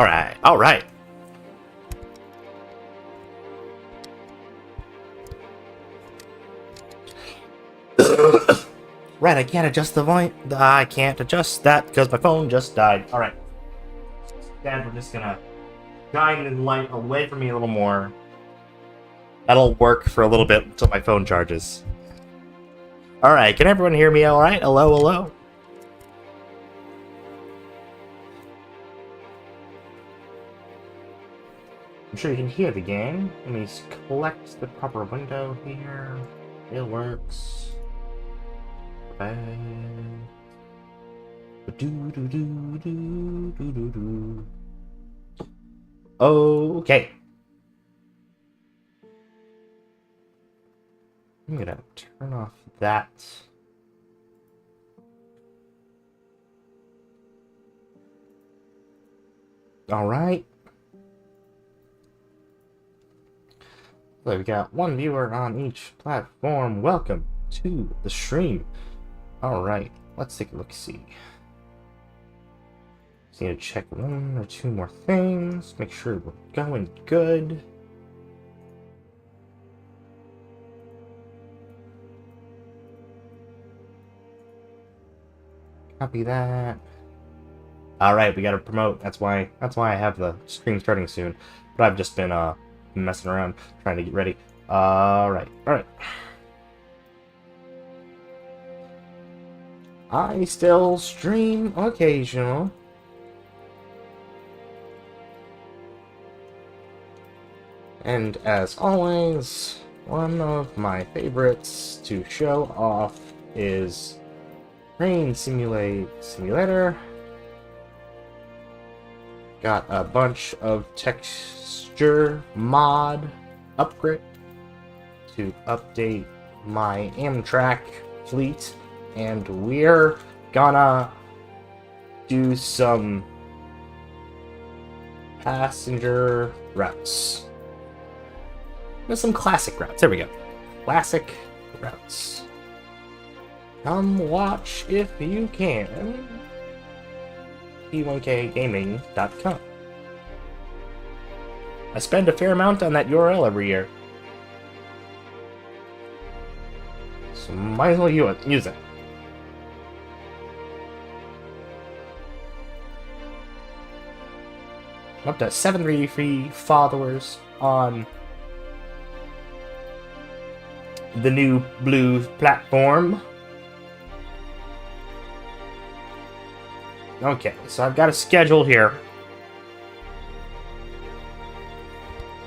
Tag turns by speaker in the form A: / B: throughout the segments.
A: Alright, alright. Right, I can't adjust the volume. I can't adjust that because my phone just died. Alright. Dad, we're just gonna shine the light away from me a little more. That'll work for a little bit until my phone charges. Alright, can everyone hear me alright? Hello, hello? I'm sure you can hear the game. Let me collect the proper window here. It works. Okay. I'm gonna turn off that. Alright. So we got one viewer on each platform. Welcome to the stream. Alright, let's take a look-see. Just need to check one or two more things. Make sure we're going good. Copy that. Alright, we gotta promote. That's why I have the stream starting soon. But I've just been messing around trying to get ready. Alright. I still stream occasional. And as always, one of my favorites to show off is Train Simulator. Got a bunch of texture mod upgrade to update my Amtrak fleet, and we're gonna do some passenger routes. There's some classic routes. There we go. Classic routes. Come watch if you can. P1kgaming.com. I spend a fair amount on that URL every year. So might as well use it. I'm up to 733 followers on the new blue platform. Okay, so I've got a schedule here.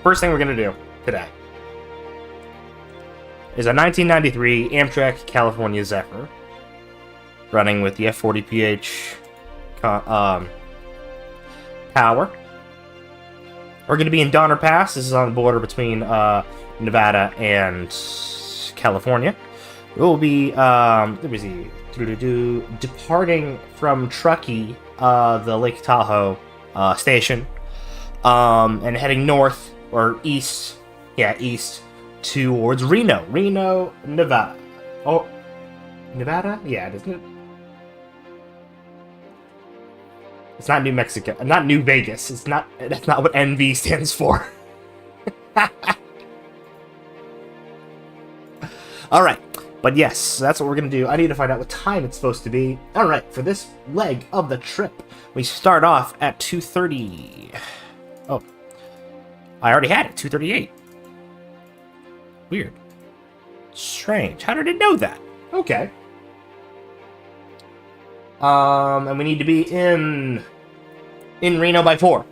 A: First thing we're going to do today is a 1993 Amtrak California Zephyr running with the F40PH power. We're going to be in Donner Pass. This is on the border between Nevada and California. We'll be departing from Truckee, the Lake Tahoe station, and heading north or east, east towards Reno, Nevada. Oh, Nevada? Yeah, isn't it? It's not New Mexico, not New Vegas. It's not. That's not what NV stands for. All right. But yes, that's what we're going to do. I need to find out what time it's supposed to be. Alright, for this leg of the trip, we start off at 2:30. Oh. I already had it, 2:38. Weird. Strange. How did it know that? Okay. And we need to be in Reno by 4.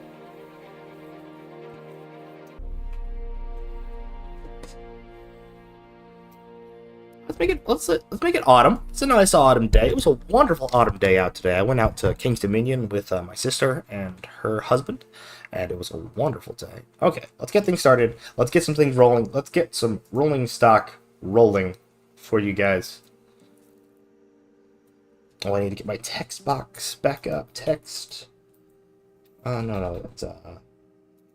A: Let's make it autumn. It's a nice autumn day. It was a wonderful autumn day out today. I went out to King's Dominion with my sister and her husband, and it was a wonderful day. Okay, let's get things started. Let's get some things rolling. Let's get some rolling stock rolling for you guys. Oh, I need to get my text box back up. Text. No, it's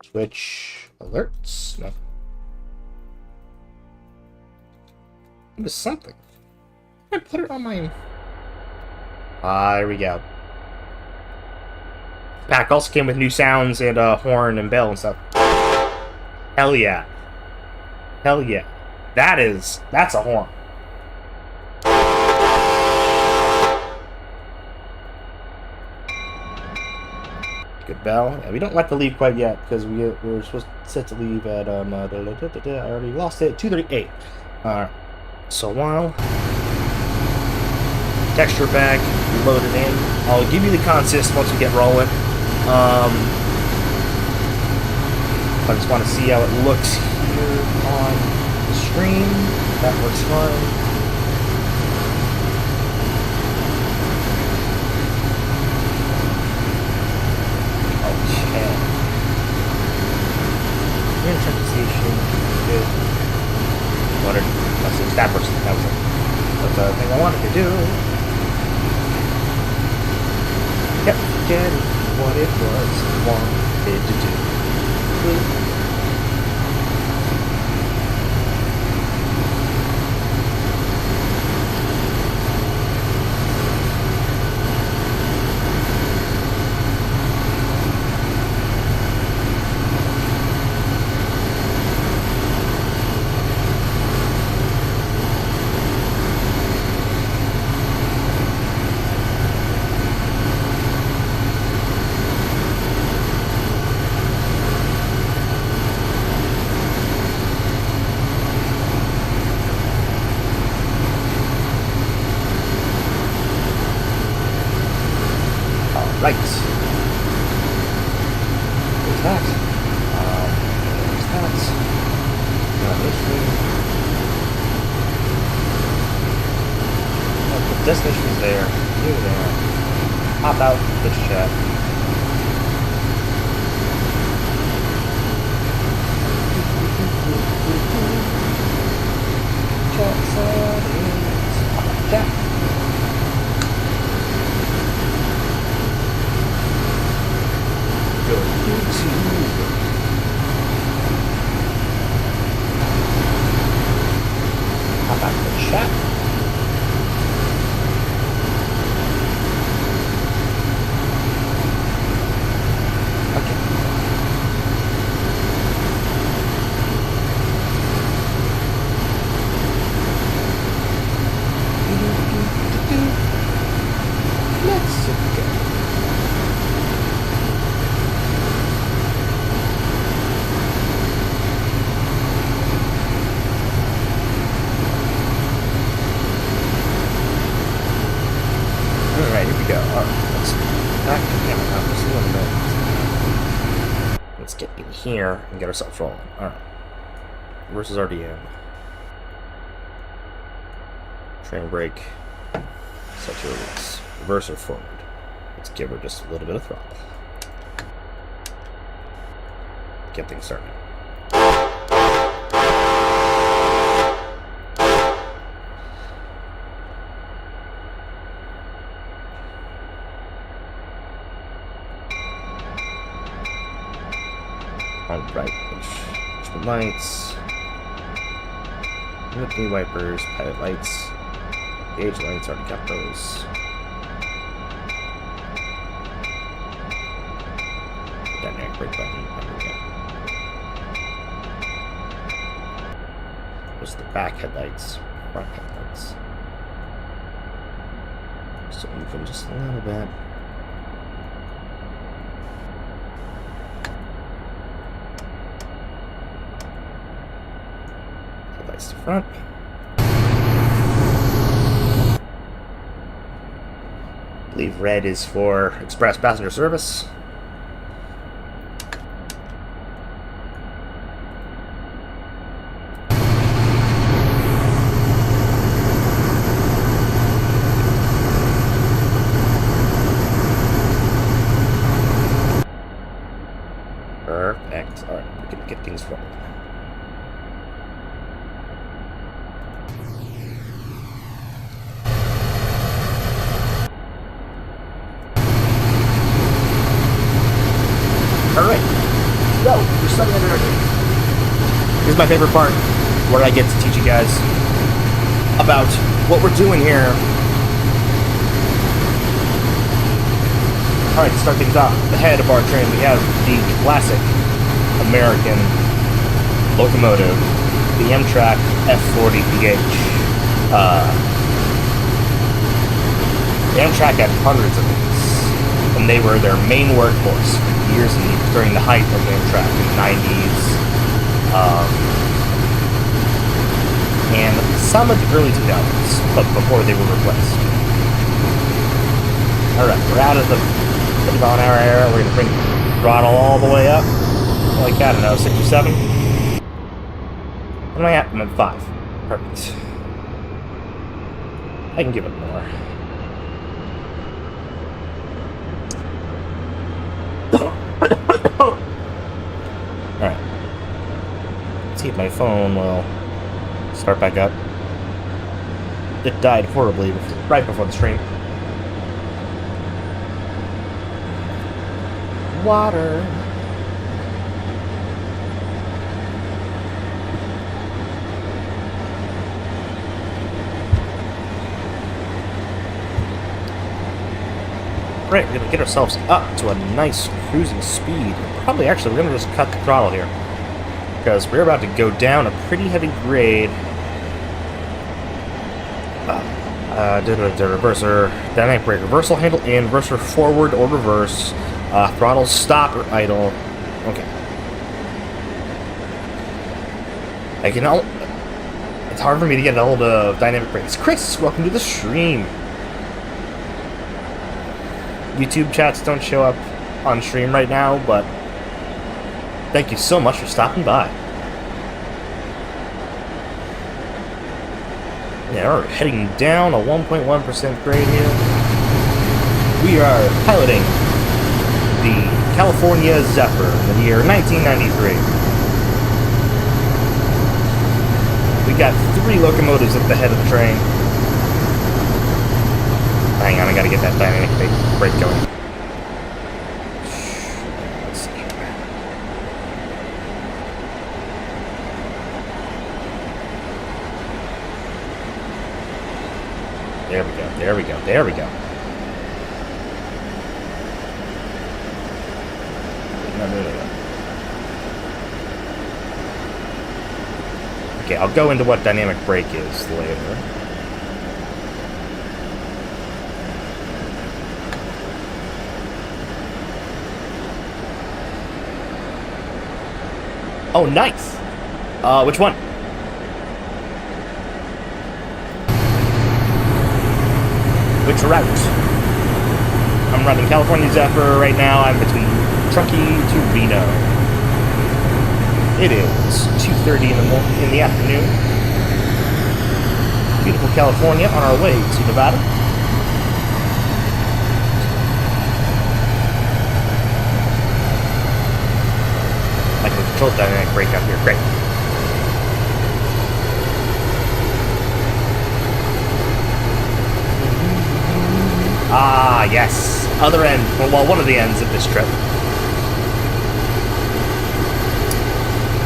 A: Twitch alerts. No. It was something. I put it on my... Here we go. Pack also came with new sounds and horn and bell and stuff. Hell yeah. Hell yeah. That's a horn. Good bell. Yeah, we don't like to leave quite yet because we're supposed to set to leave at I already lost it. 2:38. Alright. So while texture pack loaded in, I'll give you the consist once we get rolling. I just want to see how it looks here on the screen. That works fine. Okay. We're gonna check the station. Good. That person. That was it. That's the thing I wanted to do. Kept forgetting what it was I wanted to do. Right. There's that. There's that. Now this way. The destination is there. You're there. Hop out. Let's chat. Chat. How about the chat? Okay. Let's go. Alright, here we go. Alright, let's back the camera up just a little bit. Let's get in here and get ourselves rolling. Alright. Reverse is already in. Train brake. Set your release. Reverse or forward. Let's give her just a little bit of throttle. Get things started. Alright, push the lights, knee wipers, pilot lights, gauge lights, already got those. Dynamic brake button, there we go. There's the back headlights, front headlights. So move them just a little bit. To front. I believe red is for express passenger service. Perfect. Alright, we can get things rolling. Alright, so we're studying under Here's my favorite part, where I get to teach you guys about what we're doing here. Alright, to start things off, the head of our train, we have the classic American locomotive, the Amtrak F40PH. The Amtrak had hundreds of these, and they were their main workhorse for years and years during the height of Amtrak in the 90s, and some of the early 2000s, but before they were replaced. Alright, we're out of the 50 mile an hour area. We're going to bring the throttle all the way up. Like, I don't know, 6 or 7? What am I at? I'm at 5. Perfect. I can give it more. Alright. Let's see if my phone will start back up. It died horribly right before the stream. Water. Right, we're gonna get ourselves up to a nice cruising speed. Probably, actually, we're gonna just cut the throttle here, because we're about to go down a pretty heavy grade. The reverser, dynamic brake, reversal handle in, reverser forward or reverse, throttle stop or idle. Okay. It's hard for me to get a hold of dynamic brakes. Chris, welcome to the stream. YouTube chats don't show up on stream right now, but thank you so much for stopping by. Yeah, we're heading down a 1.1% grade here. We are piloting the California Zephyr in the year 1993. We got 3 locomotives at the head of the train. Hang on, I gotta get that dynamic brake going. Let's see. There we go, there we go, there we go. No. Okay, I'll go into what dynamic brake is later. Oh, nice! Which one? Which route? I'm running California Zephyr right now. I'm between Truckee to Reno. It is 2:30 in the afternoon. Beautiful California, on our way to Nevada. I can control dynamic brake out here. Great. Ah, yes. Other end. Well, one of the ends of this trip.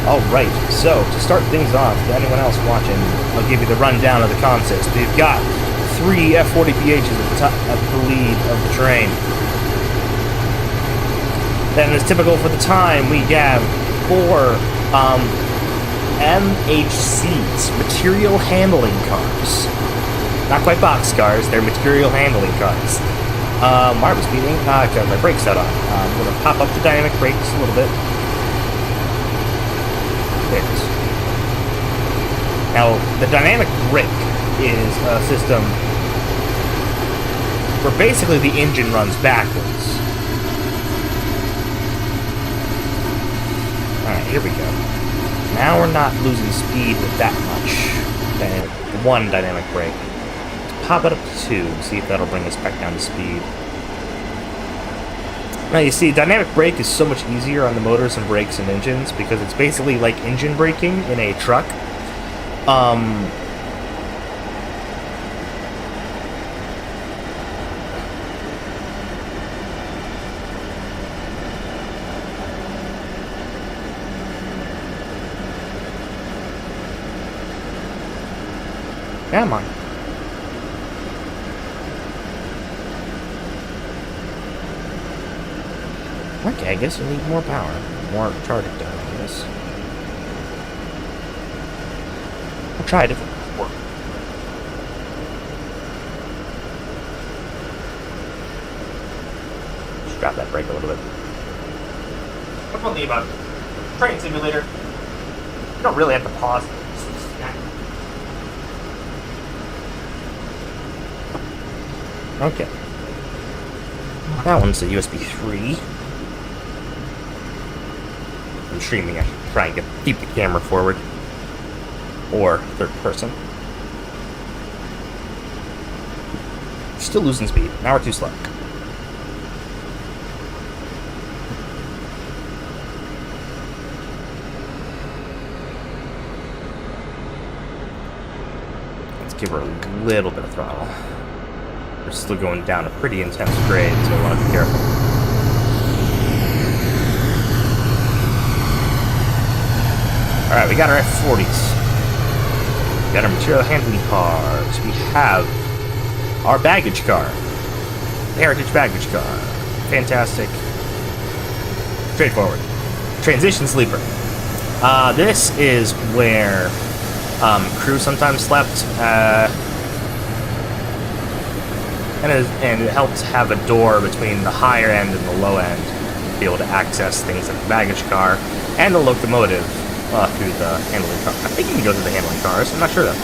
A: Alright, so to start things off, to anyone else watching, I'll give you the rundown of the consist. We've got 3 F40PHs at the lead of the train. Then, as typical for the time, we have 4 MHCs, material handling cars. Not quite boxcars, they're material handling cars. Why was speeding? I got my brakes set on. I'm going to pop up the dynamic brakes a little bit. There it is. Now, the dynamic brake is a system where basically the engine runs backwards. Alright, here we go. Now we're not losing speed with that much. One dynamic brake. Pop it up to 2, see if that'll bring us back down to speed. Now you see, dynamic brake is so much easier on the motors and brakes and engines because it's basically like engine braking in a truck. Come on. Okay, I guess you need more power. More charging time, I guess. I'll try a different work. Just drop that brake a little bit. What's one thing about Train Simulator? You don't really have to pause. Okay. That one's a USB 3. I'm streaming, I should try and keep the camera forward. Or third person. Still losing speed. Now we're too slow. Let's give her a little bit of throttle. We're still going down a pretty intense grade, so I want to be careful. Alright, we got our F40s. We got our material handling cars. We have our baggage car. The heritage baggage car. Fantastic. Straightforward. Transition sleeper. This is where crew sometimes slept. And it helps have a door between the higher end and the low end to be able to access things like the baggage car and the locomotive through the handling car. I think you can go through the handling cars. I'm not sure though.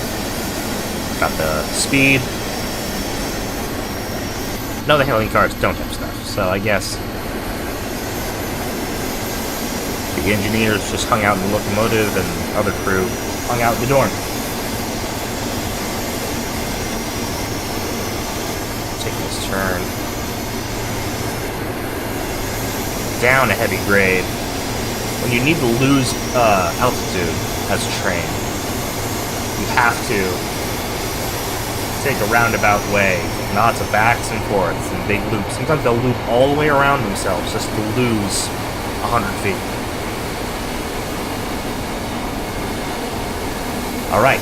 A: Got the speed. No, the handling cars don't have stuff, so I guess the engineers just hung out in the locomotive and other crew hung out in the dorm. Taking this turn down a heavy grade. When you need to lose altitude as a train, you have to take a roundabout way, lots of backs and forths and big loops. Sometimes they'll loop all the way around themselves just to lose 100 feet. Alright,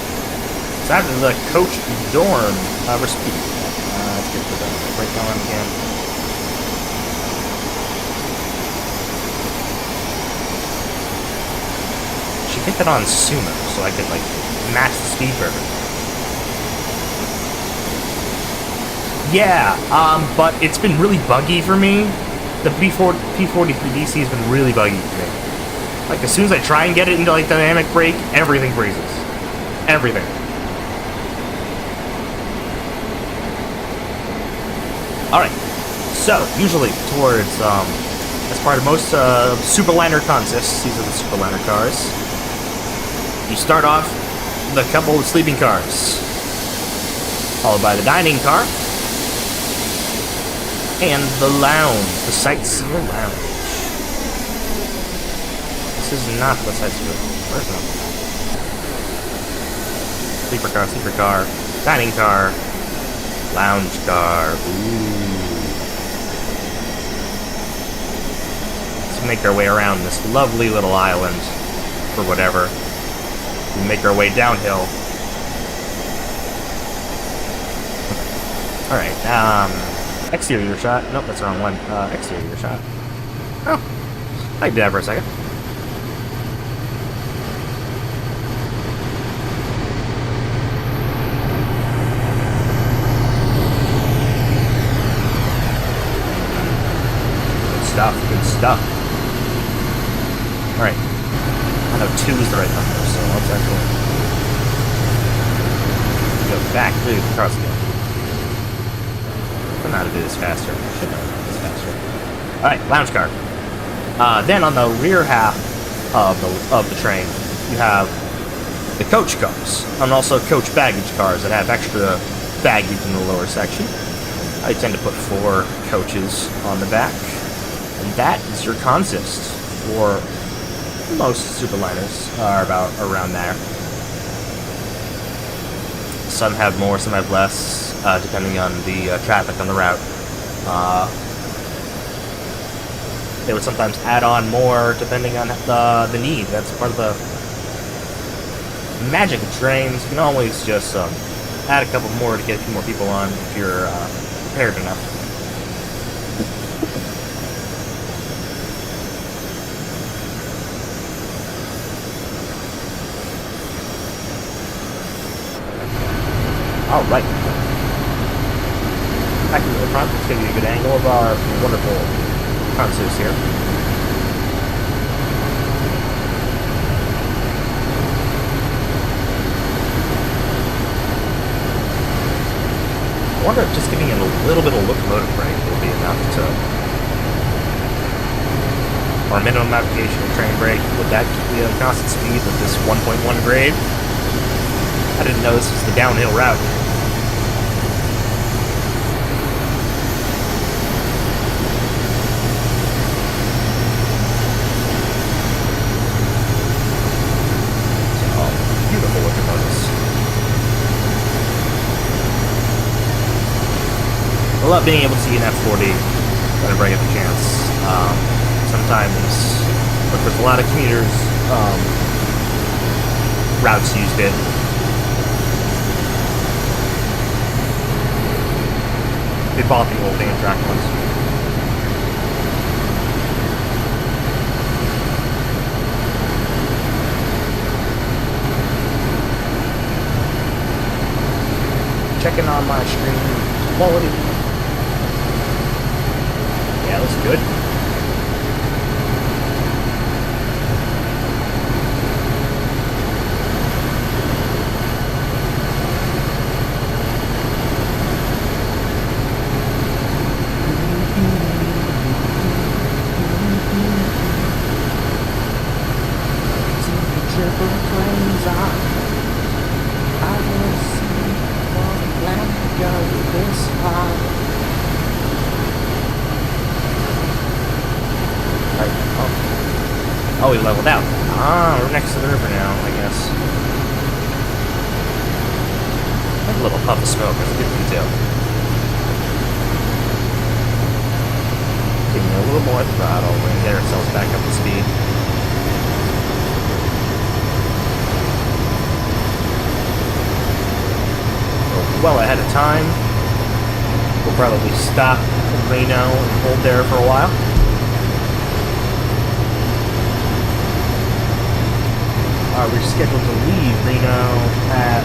A: so after the coach dorm, we're speeding. Let's get to the brake on again. Should get that on sooner so I could, like, match the speed perfectly. Yeah, but it's been really buggy for me. The P43DC has been really buggy for me. Like, as soon as I try and get it into, like, dynamic brake, everything freezes. Everything. Alright, so, usually towards, as part of most, Superliner contests, these are the Superliner cars, you start off with a couple of sleeping cars, followed by the dining car, and the lounge, the sightseer lounge. This is not the sightseer. Where's the sleeper car, dining car, lounge car. Ooh. Let's make our way around this lovely little island, or whatever. We make our way downhill. Alright, exterior shot. Nope, that's the wrong one. Exterior shot. Oh, I did that for a second. Good stuff. Alright. I know 2 is the right number, so let's actually go back through the cross again. I don't know how to do this faster. I should know how to do this faster. Alright, lounge car. Then on the rear half of the train, you have the coach cars, and also coach baggage cars that have extra baggage in the lower section. I tend to put 4 coaches on the back. And that is your consist for most Superliners are about around there. Some have more, some have less, depending on the traffic on the route. They would sometimes add on more depending on the need. That's part of the magic of trains. You can always just add a couple more to get a few more people on if you're prepared enough. Alright. Back to the front. Let's give you a good angle of our wonderful concerts here. I wonder if just giving it a little bit of locomotive brake will be enough to... Or minimum application of train brake. Would that keep you at a constant speed with this 1.1 grade? I didn't know this was the downhill route. Beautiful locomotives. I love being able to see an F40 whenever I get the chance. Sometimes, but there's a lot of commuters routes used it. They bought the old Amtrak ones. Checking on my screen quality. Yeah, that's good. Oh, we leveled out. Ah, we're next to the river now, I guess. Like a little puff of smoke, that's a good detail. Giving a little more throttle when we get ourselves back up to speed. We're well ahead of time. We'll probably stop in Reno and hold there for a while. We're scheduled to leave Reno at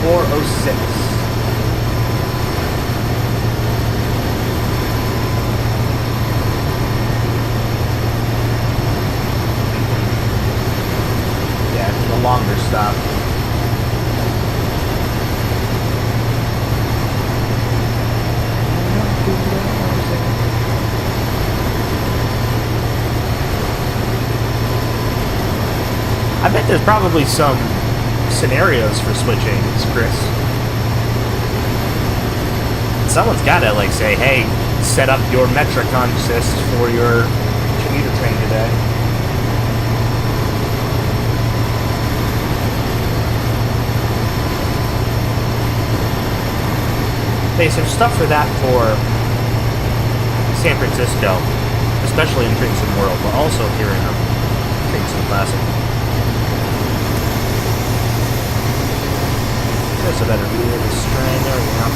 A: 4:06. Yeah, it's a longer stop. I bet there's probably some scenarios for switching, Chris. Someone's gotta, like, say, hey, set up your metric consist for your commuter train today. There's some stuff for that for San Francisco, especially in Train Sim World, but also here in Train Sim Classic. There's a better view of the train. There we go.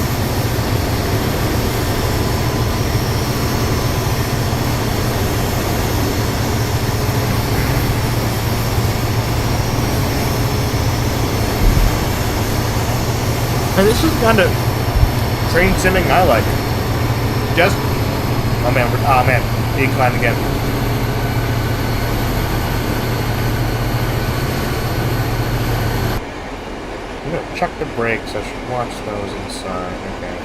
A: And this is kind of train simming I like. Just, oh man, he climbed again. I'm gonna check the brakes. I should watch those inside. Okay.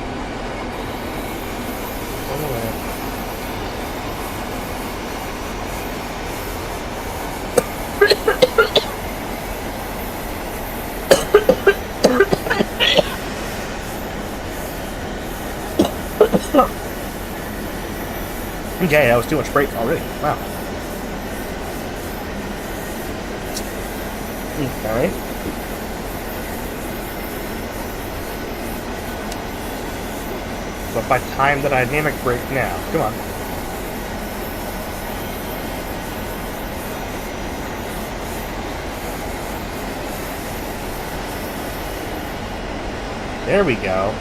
A: All the way. Okay, that was too much brake already. Wow. Okay. But if I time the dynamic brake now, come on. There we go.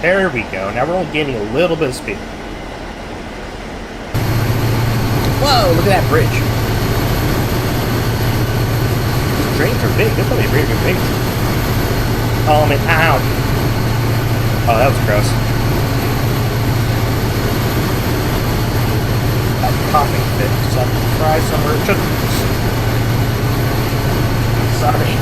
A: There we go. Now we're only gaining a little bit of speed. Whoa, look at that bridge. These trains are big. They're probably very big. Oh, man. Ow. Oh, that was gross. That coughing fit. So try some urchin. Sorry.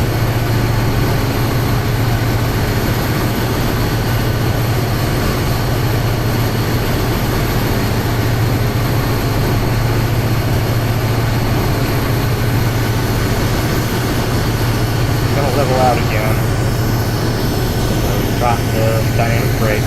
A: Gonna level out again. Drop the dynamic brake.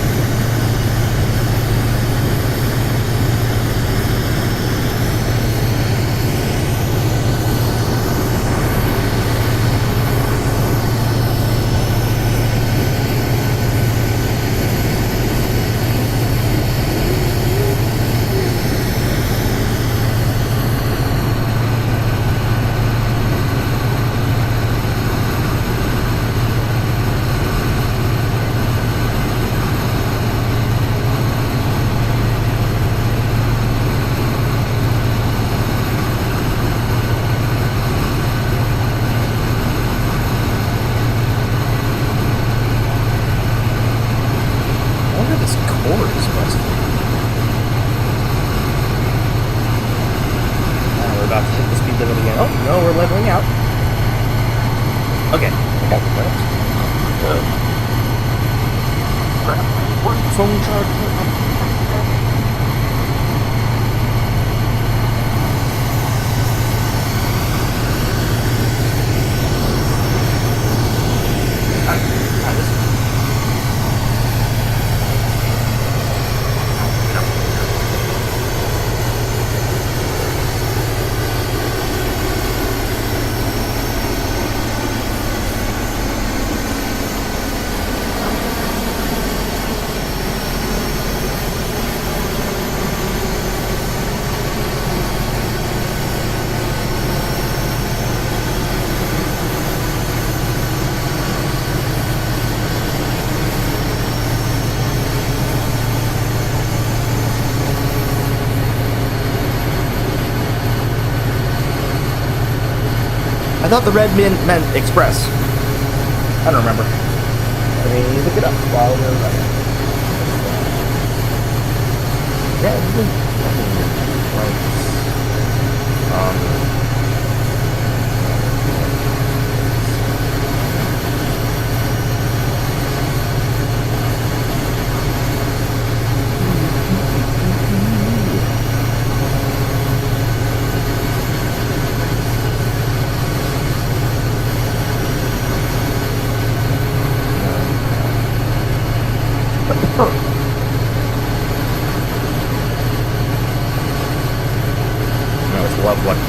A: About to hit the speed limit again. Oh, no, we're leveling out. Okay. Phone charger. I thought the red meant express. I don't remember. Let me look it up while we're running. Yeah, it's really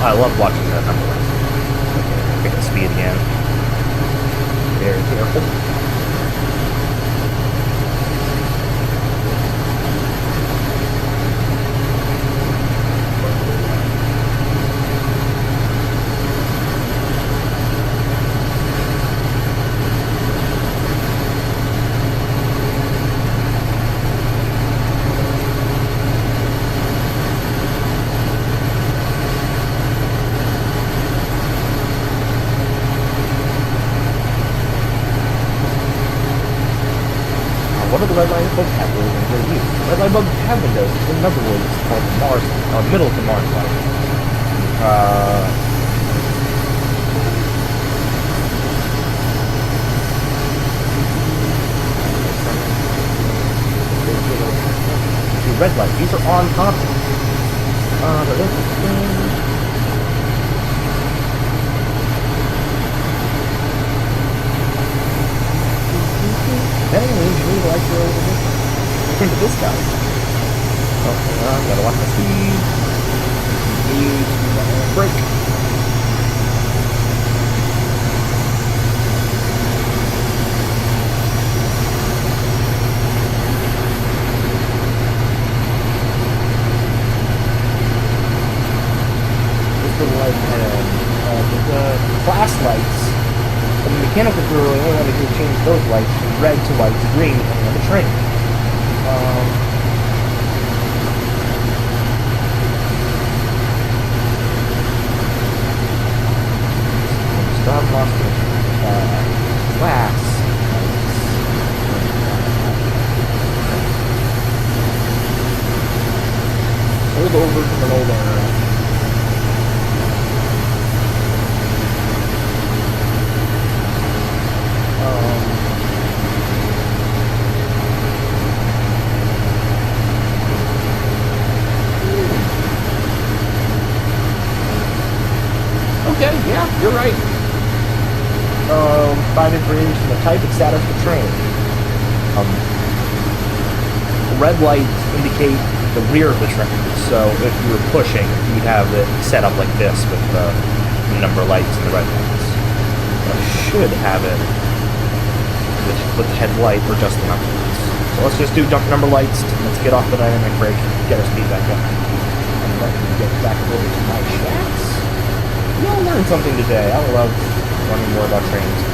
A: I love watching that number. Okay, get the speed again. Very careful. What are the red line vocabulary I'm going to use? Red line vocabulary windows is another word that's called Mars, middle to Mars light. The red light, these are on top. Anyways, really like your little bit. Look into this guy. Oh, gotta watch my speed. Brake. This little light the class lights. The mechanical crew only want to do change those lights from red to white to green depending on the train. Stop lost class 5-inch radius from the type and status of the train. Red lights indicate the rear of the train, so if you were pushing, you'd have it set up like this with the number lights and the red lights. I should have it with the headlight or just the number lights. So let's just do number lights. Let's get off the dynamic brake, get our speed back up, and let me get back over to my chats. We all learned something today. I love learning more about trains.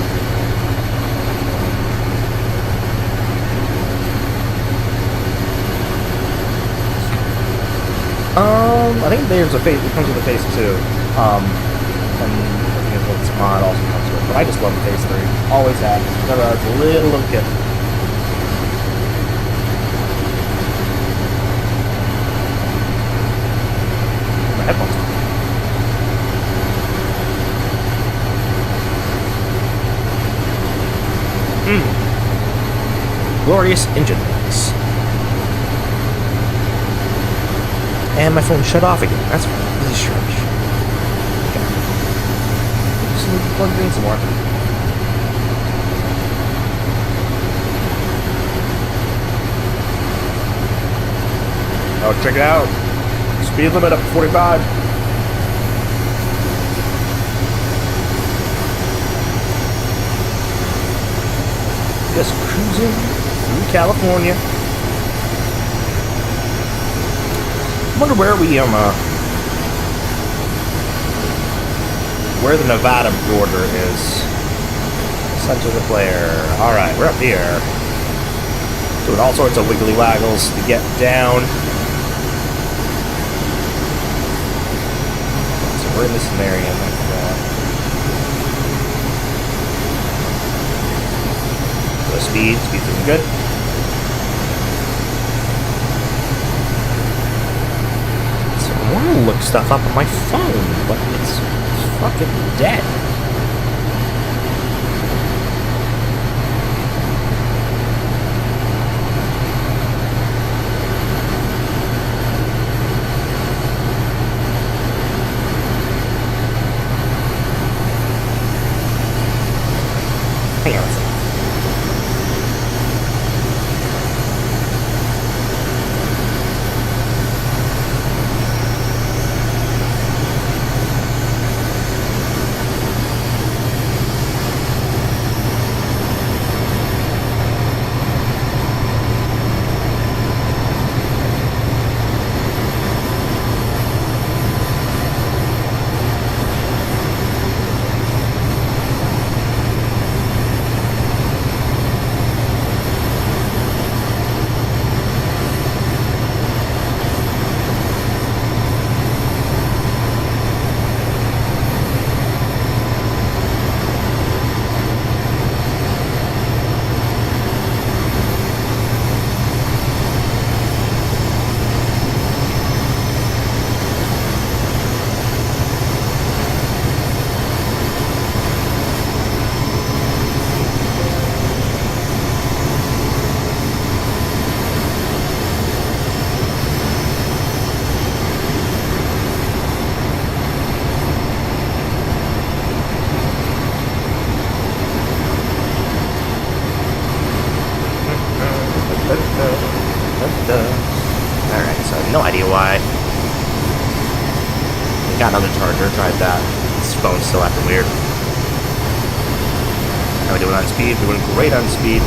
A: I think there's a phase. It comes with a phase 2. And I think it's mod also comes with. But I just love phase 3. Always have. Never had a little kid. My headphones on. Glorious engine noise. And my phone shut off again. That's really strange. Okay. Just need to plug it in some more. Oh, check it out. Speed limit up to 45. Just cruising through California. I wonder where where the Nevada border is. Center the player. Alright, we're up here. Doing all sorts of wiggly waggles to get down. So we're in this scenario. So speed's looking good. I want to look stuff up on my phone, but it's fucking dead. Hang on a second. Alright, so I have no idea why. Got another charger, tried that. This phone's still acting weird. How are we doing on speed? We're doing great on speed.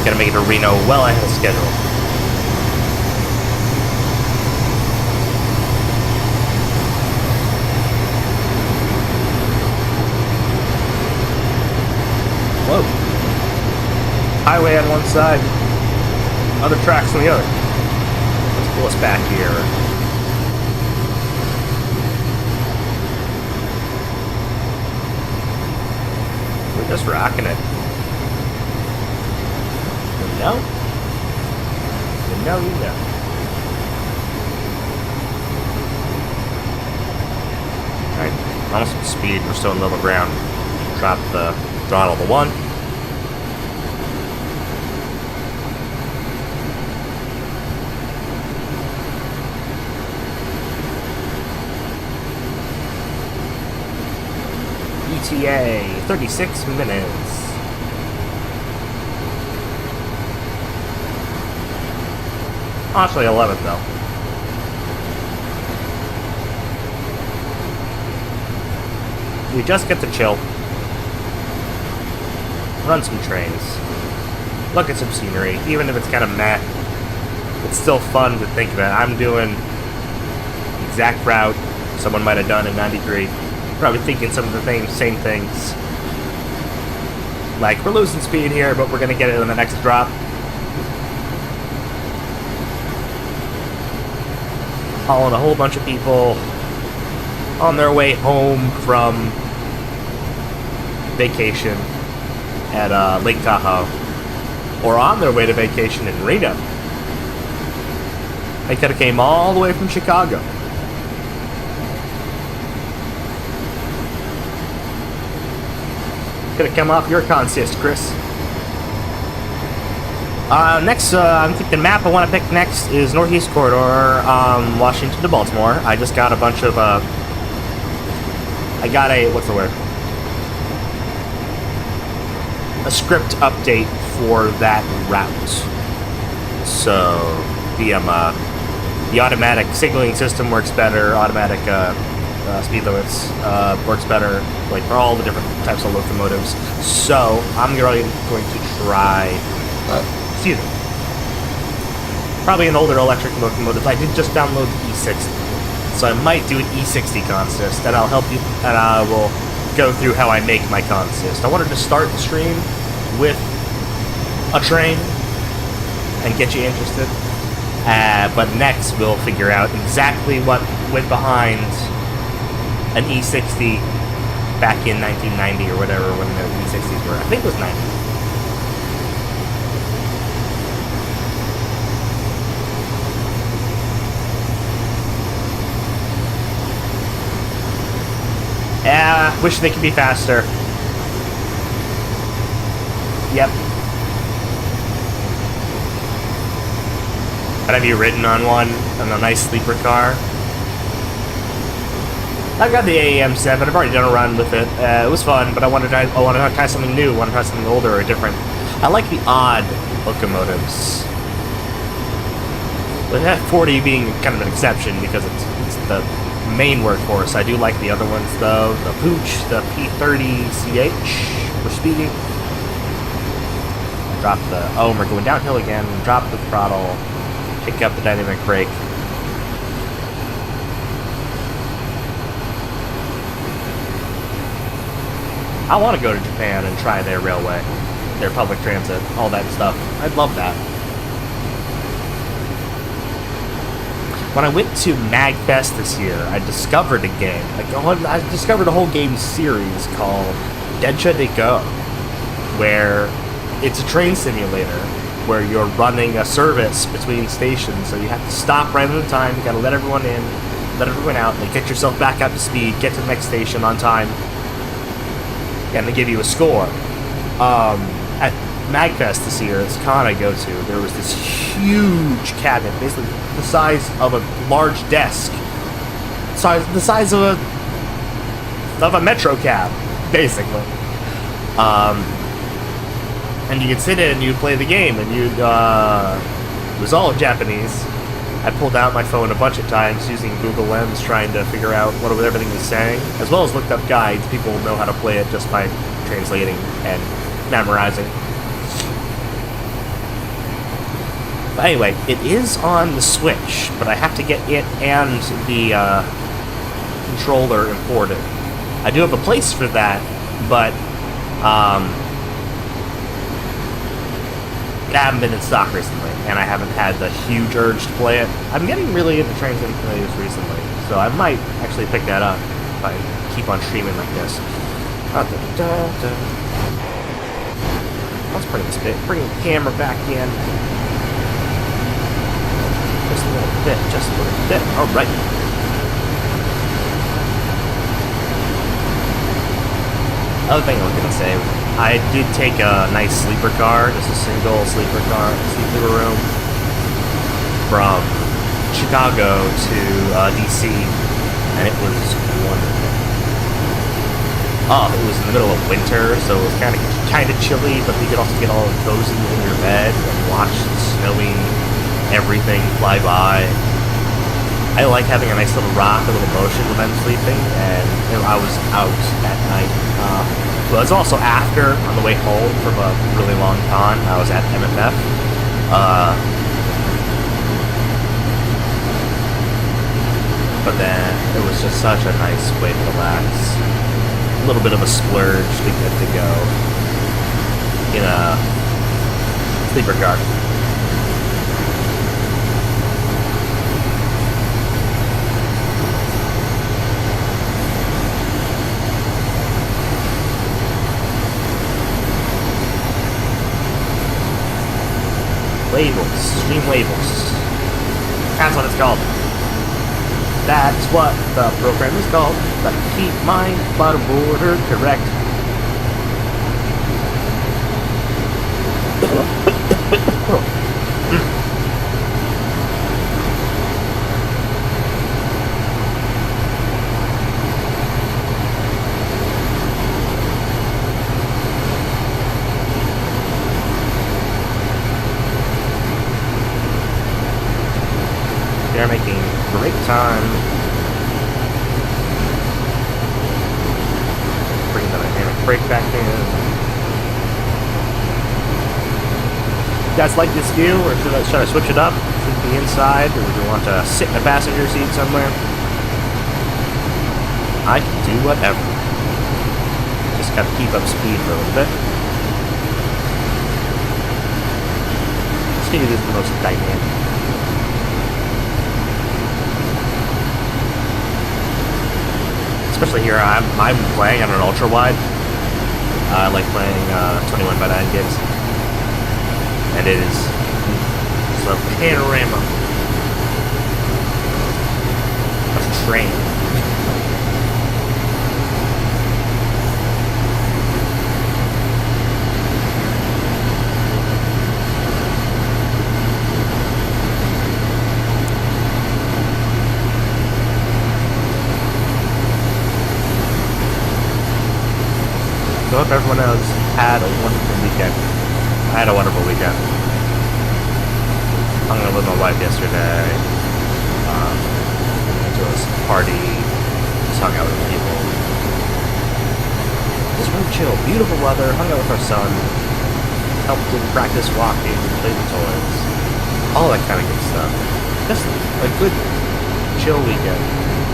A: Gotta make it to Reno well ahead of schedule. Whoa. Highway on one side, other tracks on the other. Let's pull us back here. We're just rocking it. You know? You know, you know. Alright, almost at speed, we're still in level ground. Drop the throttle to 1. ETA, 36 minutes. Actually 11 though. We just get to chill. Run some trains. Look at some scenery, even if it's kind of meh. It's still fun to think about. I'm doing the exact route someone might have done in 93. Probably thinking some of the same things. Like, we're losing speed here, but we're going to get it on the next drop. Hauling a whole bunch of people on their way home from vacation at Lake Tahoe. Or on their way to vacation in Reno. They could have came all the way from Chicago. Could have come off your consist, Chris. Next, I'm thinking the map I want to pick next is Northeast Corridor, Washington to Baltimore. I just got a bunch of, I got a, what's the word? A script update for that route. So, the automatic signaling system works better, automatic, speed limits works better, like for all the different types of locomotives. So I'm really going to try, excuse me, probably an older electric locomotive. I did just download the E60, so I might do an E60 consist, and I'll help you, and I will go through how I make my consist. I wanted to start the stream with a train and get you interested, but next we'll figure out exactly what went behind an E60 back in 1990 or whatever, when the E60s were. I think it was 90. Yeah, wish they could be faster. Yep. But have you ridden on one, on a nice sleeper car? I've got the AEM7. I've already done a run with it. It was fun, but I wanted to try something new. I want to try something older or different. I like the odd locomotives. With F40 being kind of an exception because it's the main workhorse. I do like the other ones though. The Pooch, the P30CH for speeding. Drop the, oh, we're going downhill again. Drop the throttle. Pick up the dynamic brake. I want to go to Japan and try their railway, their public transit, all that stuff. I'd love that. When I went to MagFest this year, I discovered a game. I discovered a whole game series called Dencha de Go, where it's a train simulator where you're running a service between stations, so you have to stop right at a time. You got to let everyone in, let everyone out, and get yourself back up to speed, get to the next station on time. And they give you a score. At MagFest this year, this con I go to, there was this huge cabinet, basically the size of a large desk, the size of a metro cab, basically. And you could sit in and you'd play the game, and it was all Japanese. I pulled out my phone a bunch of times using Google Lens, trying to figure out what everything was saying, as well as looked up guides. People know how to play it just by translating and memorizing. But anyway, it is on the Switch, but I have to get it and the controller imported. I do have a place for that, but I haven't been in stock recently, and I haven't had the huge urge to play it. I'm getting really into train simulators recently, so I might actually pick that up if I keep on streaming like this. Let's bring this bit, bring the camera back in. Just a little bit, just a little bit. All right. Other thing I was gonna say, I did take a nice sleeper car, just a single sleeper room, from Chicago to DC, and it was wonderful. It was in the middle of winter, so it was kind of chilly, but you could also get all cozy in your bed and watch the snowy everything fly by. I like having a nice little rock, a little motion when I'm sleeping, and I was out at night. It was also after, on the way home from a really long con, I was at MFF. But then it was just such a nice way to relax. A little bit of a splurge to get to go in a sleeper car. Labels, stream labels. That's what it's called. That's what the program is called. But keep my bottom border correct. They're making great time. Bring the dynamic brake back in. You guys like this view, or should I switch it up? Keep the inside, or do you want to sit in a passenger seat somewhere? I can do whatever. Just gotta keep up speed for a little bit. Speed is the most dynamic. Especially here, I'm playing on an ultra wide. I like playing 21 by 9 gigs, and it is a panorama of train. I hope everyone else had a wonderful weekend. I had a wonderful weekend. Hung out with my wife yesterday. Went to a party. Just hung out with people. Just really chill. Beautiful weather. Hung out with our son. Helped him practice walking. Played with toys. All that kind of good stuff. Just a good, chill weekend.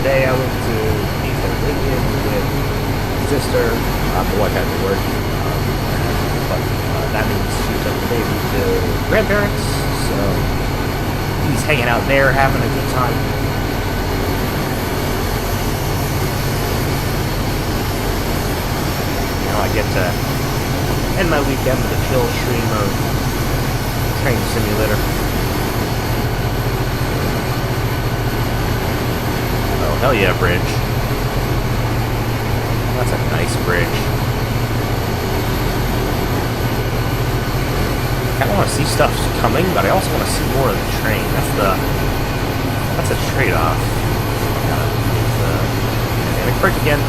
A: Today I went to meet the Caribbean with sister. My wife had to work, but that means she took the baby to grandparents, so he's hanging out there, having a good time. Now I get to end my weekend with a chill stream of Train Simulator. Oh, hell yeah, bridge. That's a nice bridge. I kind of want to see stuff coming, but I also want to see more of the train. That's a trade-off. Dynamic brake again.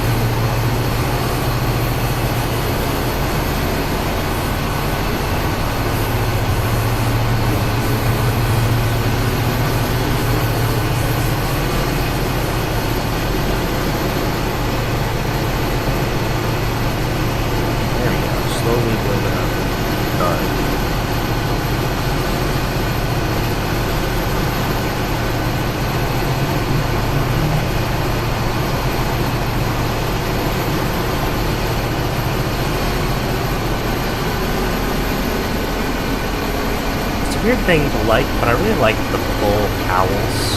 A: Weird thing to like, but I really like the full cowls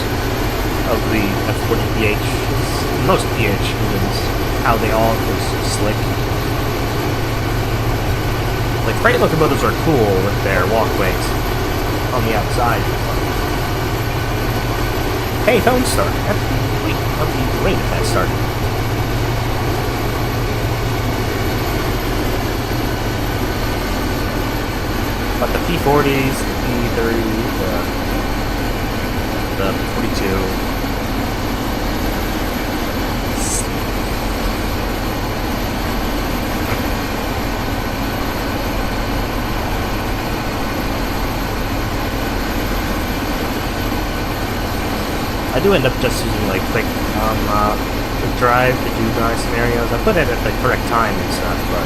A: of the F40 PH. Most PH engines, how they all go so slick. Like, freight locomotives are cool with their walkways on the outside. Hey, phone start. Wait, if that started. But the P40s, the P30s, the 42. I do end up just using like quick drive to do dry scenarios. I put it at the correct time and stuff, but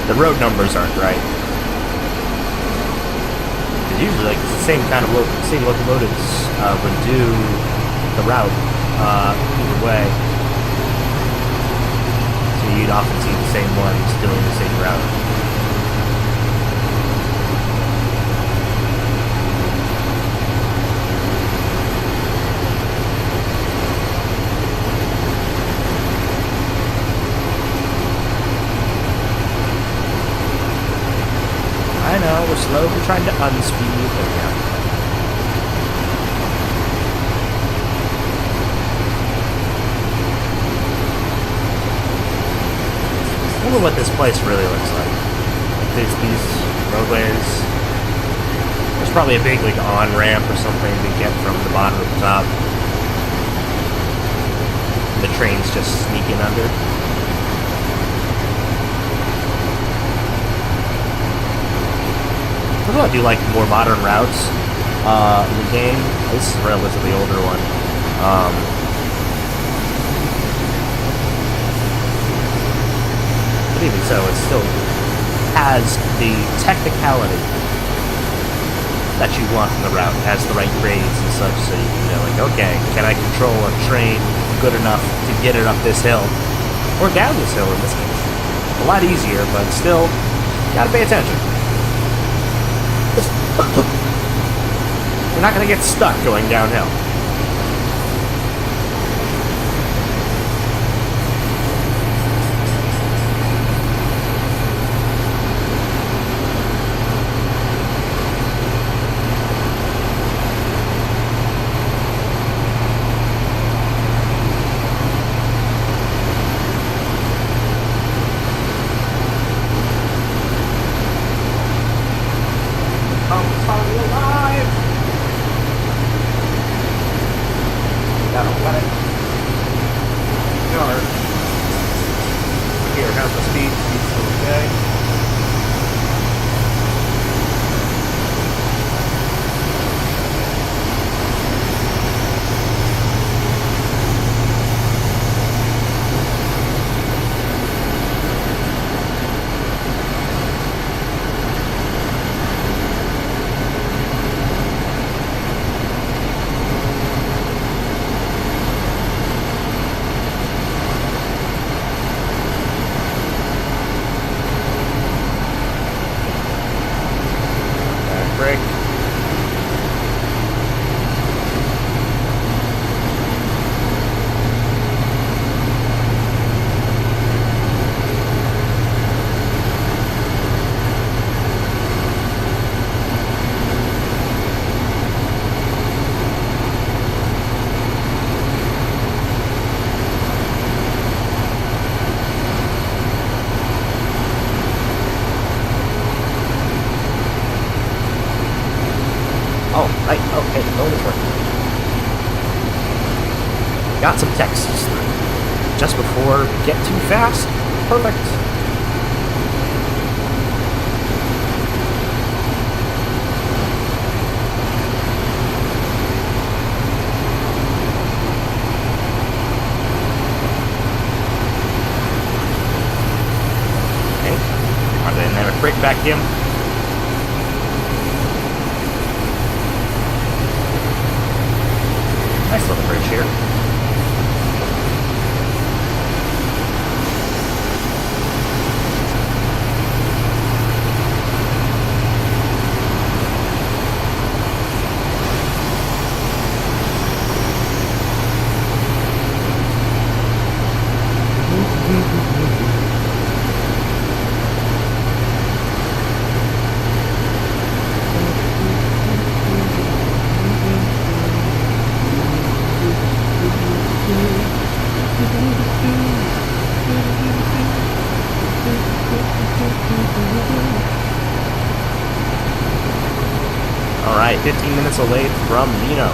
A: the road numbers aren't right. It's usually like the same kind of same locomotives would do the route either way. So you'd often see the same ones doing the same route. I know, we're slowly trying to unspeed. There we go. I wonder what this place really looks like. These roadways. There's probably a big like on-ramp or something to get from the bottom to the top. The train's just sneaking under. I do like more modern routes in the game. This is a relatively older one. But even so, it still has the technicality that you want in the route. It has the right grades and such, so you know, like, okay, can I control a train good enough to get it up this hill? Or down this hill in this case. A lot easier, but still, gotta pay attention. You're not going to get stuck going downhill. Got some texts just before get too fast. Perfect. Okay. On the dynamic brake vacuum. Nice little bridge here. Alright, 15 minutes away from Reno.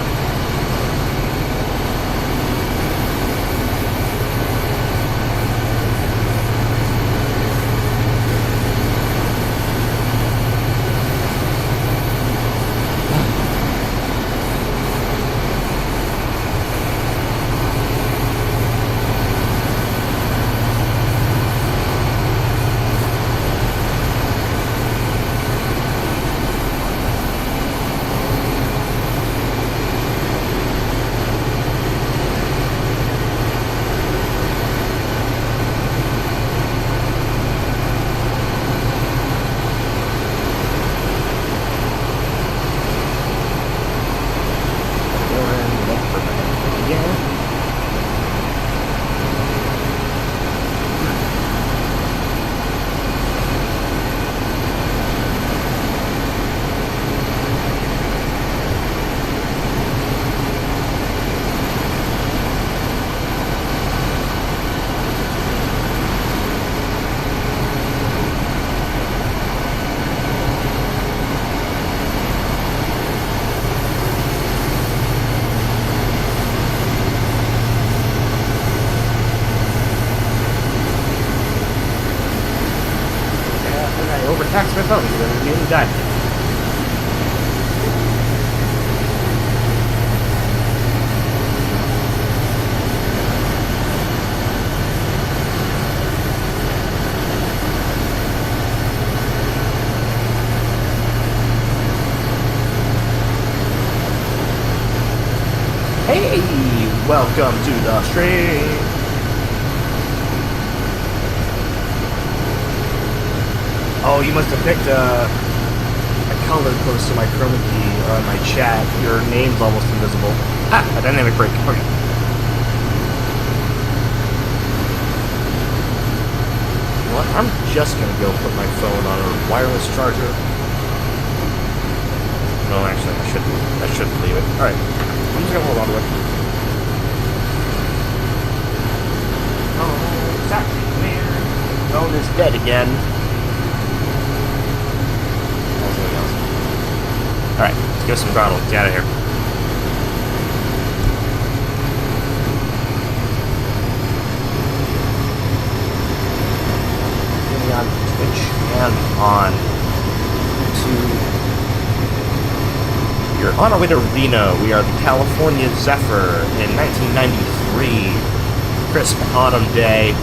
A: phone because it immediately died. Hey, welcome to the stream. Oh, you must have picked a color close to my chroma key on my chat. Your name's almost invisible. Ah, a dynamic break. Okay. You know what? I'm just gonna go put my phone on a wireless charger. No, actually, I shouldn't leave it. All right. I'm just gonna hold on to it. Oh, it's actually weird. The phone is dead again. Alright, let's give us some throttle. Get out of here. Getting on Twitch and on YouTube. We're on our way to Reno. We are the California Zephyr in 1993. Crisp autumn day.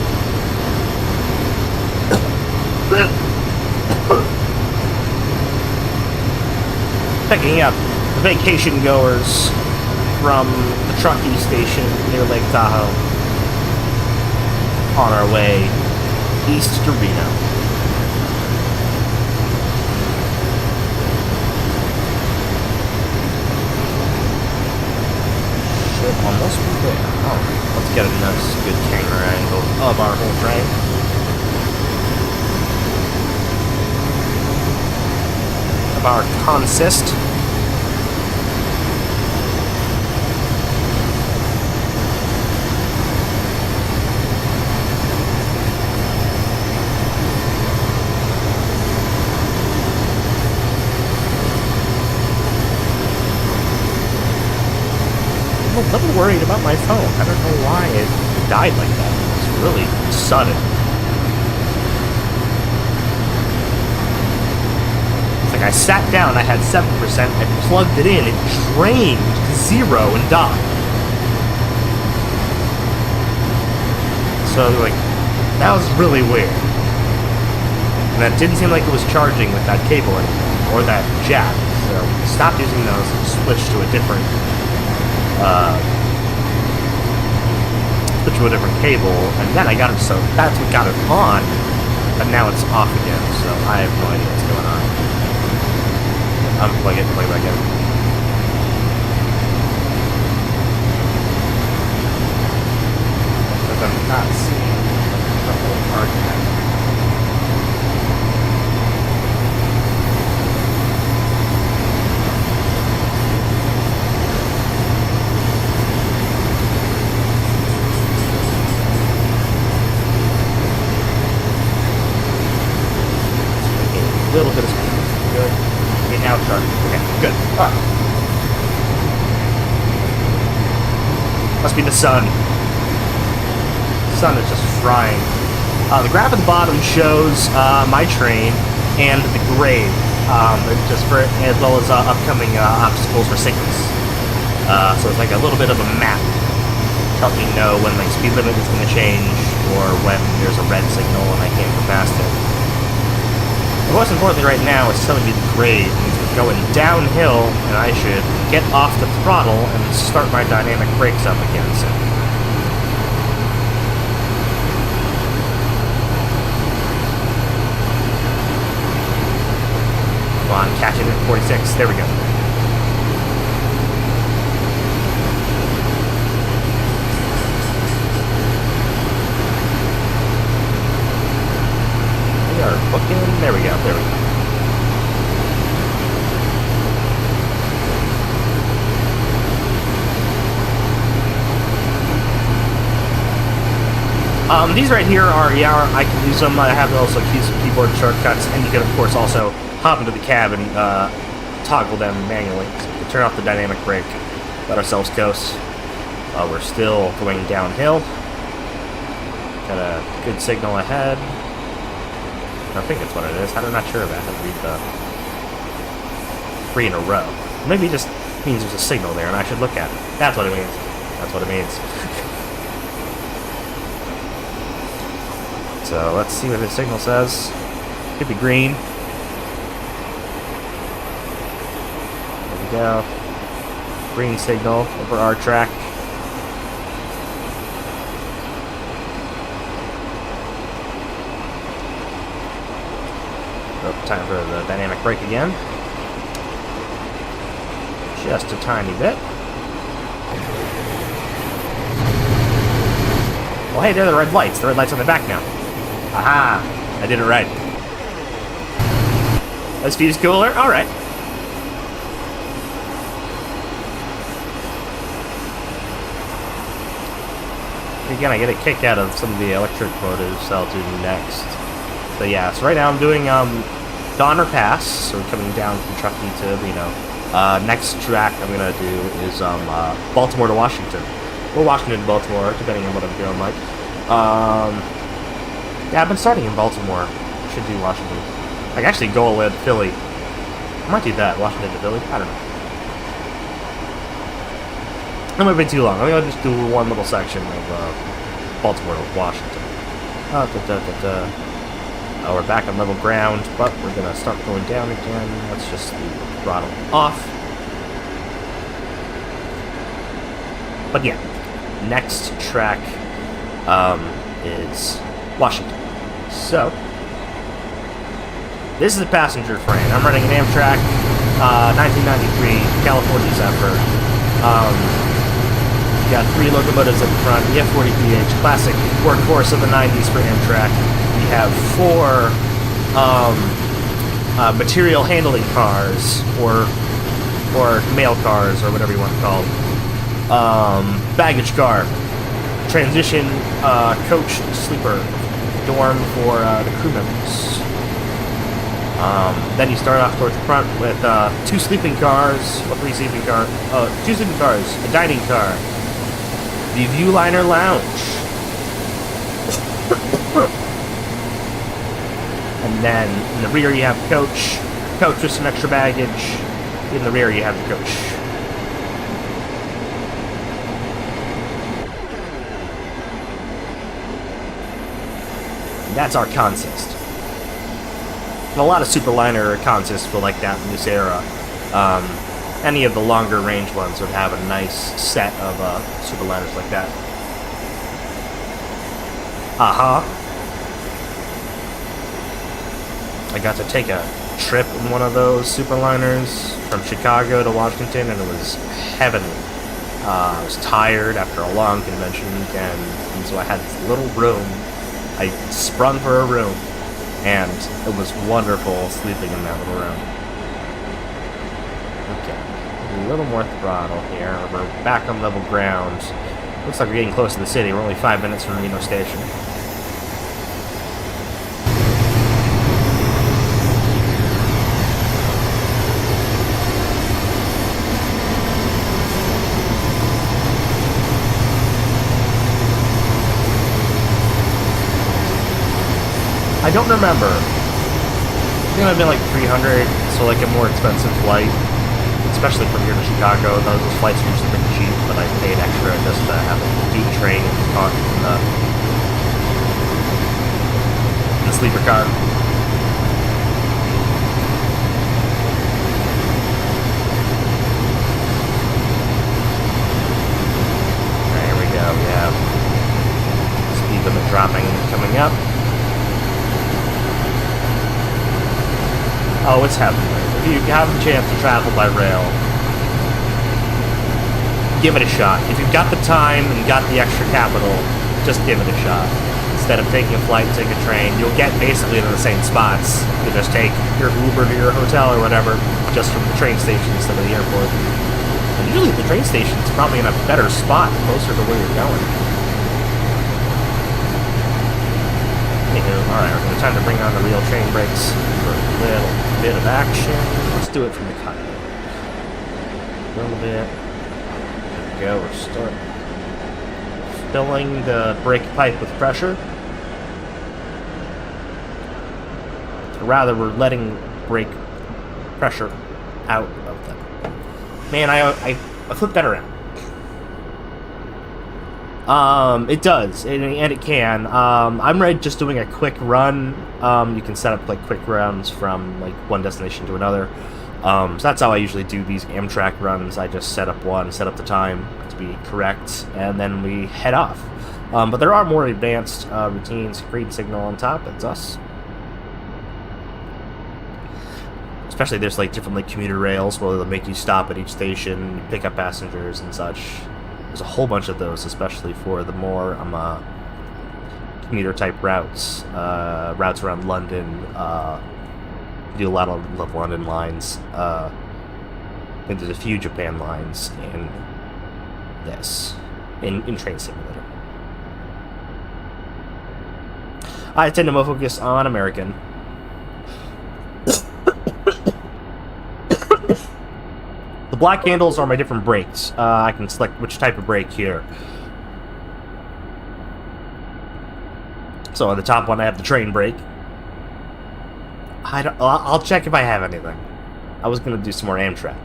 A: Picking up vacation goers from the Truckee station near Lake Tahoe on our way east to Reno. Should almost be there. Alright, let's get a nice good camera angle of our whole train. Of our consist. I'm a little worried about my phone. I don't know why it died like that. It's really sudden. It's like I sat down, I had 7%, I plugged it in, it drained to 0 and died. So, like, that was really weird. And that didn't seem like it was charging with that cable anymore, or that jack. So, I stopped using those and switched to a different cable, and then I got it, so that's what got it on, but now it's off again, so I have no idea what's going on. Unplug it, plug it back in. Because I'm not seeing the whole part yet. A little bit of speed. Good. Okay, now it's charging. Okay, good. Alright. Must be the sun. The sun is just frying. The graph at the bottom shows my train and the grade, just for as well as upcoming obstacles for signals. So it's like a little bit of a map to help me know when like speed limit is going to change or when there's a red signal and I can't go past it. Most importantly right now is telling me the grade. It means we're going downhill, and I should get off the throttle and start my dynamic brakes up again soon. Come on, catching it at 46. There we go. Booking. There we go. There we go. These right here are, yeah, I can use them. I have also keys some keyboard shortcuts, and you can, of course, also hop into the cab and toggle them manually. So we can turn off the dynamic brake, let ourselves coast. We're still going downhill. Got a good signal ahead. I think that's what it is. I'm not sure of that. I have to read the 3 in a row. Maybe it just means there's a signal there and I should look at it. That's what it means. That's what it means. So let's see what the signal says. Could be green. There we go. Green signal over our track. Oh, time for the dynamic brake again. Just a tiny bit. Well, hey, there are the red lights. The red lights on the back now. Aha! I did it right. This view's cooler? Alright. Again, I get a kick out of some of the electric motives I'll do next. So yeah, so right now I'm doing Donner Pass, so coming down from Truckee to Reno. Next track I'm gonna do is Baltimore to Washington. Or Washington to Baltimore, depending on what I'm feeling like. Yeah, I've been starting in Baltimore. Should do Washington. I can actually go with Philly. I might do that, Washington to Philly. I don't know. That might be too long. I'm gonna just do one little section of Baltimore to Washington. We're back on level ground, but we're gonna start going down again. Let's just leave the throttle off. But yeah, next track is Washington. So, this is a passenger train. I'm running an Amtrak 1993 California Zephyr. Got 3 locomotives in front, the F40PH, classic workhorse of the 90s for Amtrak. We have 4 material handling cars, or mail cars, or whatever you want to call them. Baggage car, transition coach sleeper, dorm for the crew members. Then you start off towards the front with 2 sleeping cars, or 3 sleeping cars, 2 sleeping cars, a dining car, the Viewliner Lounge. And then in the rear you have coach with some extra baggage. In the rear you have the coach. And that's our consist. And a lot of Superliner consists were like that in this era. Any of the longer range ones would have a nice set of Superliners like that. I got to take a trip in one of those Superliners from Chicago to Washington, and it was heavenly. I was tired after a long convention weekend, and so I had this little room. I sprung for a room, and it was wonderful sleeping in that little room. Okay, a little more throttle here. We're back on level ground. Looks like we're getting close to the city. We're only 5 minutes from Reno Station. I don't remember. I think I've been like 300, so like a more expensive flight, especially from here to Chicago. Those flights are usually pretty cheap, but I paid extra just to have a deep train in the sleeper car. There we go. We have speed limit dropping coming up. Oh, it's heavenly. If you have a chance to travel by rail, give it a shot. If you've got the time and got the extra capital, just give it a shot. Instead of taking a flight and taking a train, you'll get basically to the same spots. You just take your Uber to your hotel or whatever, just from the train station instead of the airport. And usually the train station's probably in a better spot, closer to where you're going. Anywho, alright, we're time to bring on the real train brakes for a little bit of action. Let's do it from the cockpit. A little bit. There we go, we're starting. Filling the brake pipe with pressure. Or rather, we're letting brake pressure out of them. Man, I flipped that around. It does, and it can. I'm just doing a quick run. You can set up like quick runs from like one destination to another. So that's how I usually do these Amtrak runs. I just set up one, set up the time to be correct, and then we head off. But there are more advanced routines. Green signal on top, that's us. Especially there's like different like commuter rails where they'll make you stop at each station, pick up passengers and such. There's a whole bunch of those, especially for the more commuter type routes, routes around London. Do a lot of London lines. I think there's a few Japan lines in this, in Train Simulator. I tend to more focus on American. The black handles are my different brakes. I can select which type of brake here. So on the top one, I have the train brake. I'll check if I have anything. I was gonna do some more Amtrak.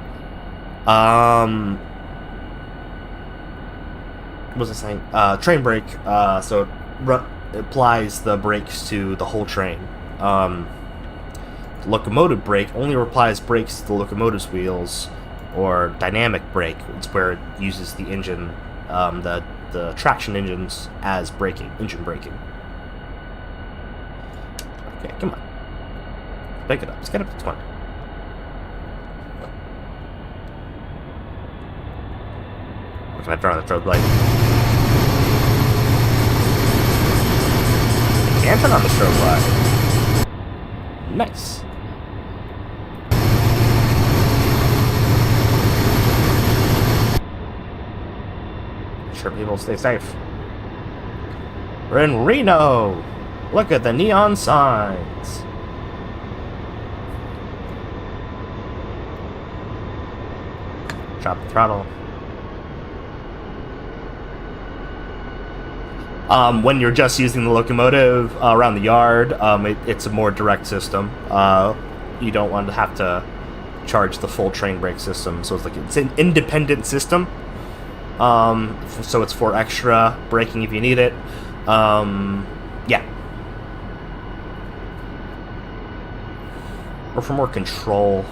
A: What was I saying? Train brake. So it applies the brakes to the whole train. The locomotive brake only applies brakes to the locomotive's wheels. Or dynamic brake, it's where it uses the engine, the traction engines as braking, engine braking. Okay, come on. Pick it up. Let's get up to 20. Or can I turn on the strobe light? I can turn on the strobe light. Nice. Sure people stay safe. We're in Reno! Look at the neon signs! Drop the throttle. When you're just using the locomotive around the yard, it's a more direct system. You don't want to have to charge the full train brake system, so it's an independent system. So it's for extra braking if you need it. Yeah. Or for more control.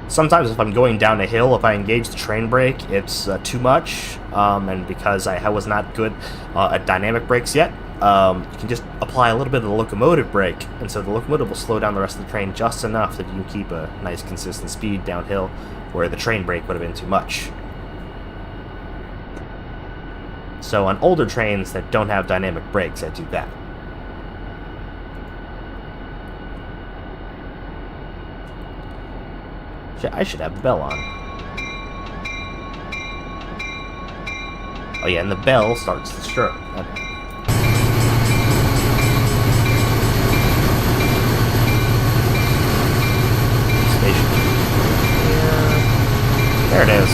A: Sometimes if I'm going down a hill, if I engage the train brake, it's too much. And because I was not good at dynamic brakes yet, you can just apply a little bit of the locomotive brake, and so the locomotive will slow down the rest of the train just enough that you can keep a nice consistent speed downhill, where the train brake would have been too much. So on older trains that don't have dynamic brakes, I do that. I should have the bell on. Oh yeah, and the bell starts the strobe. Okay. Station. Yeah. There it is.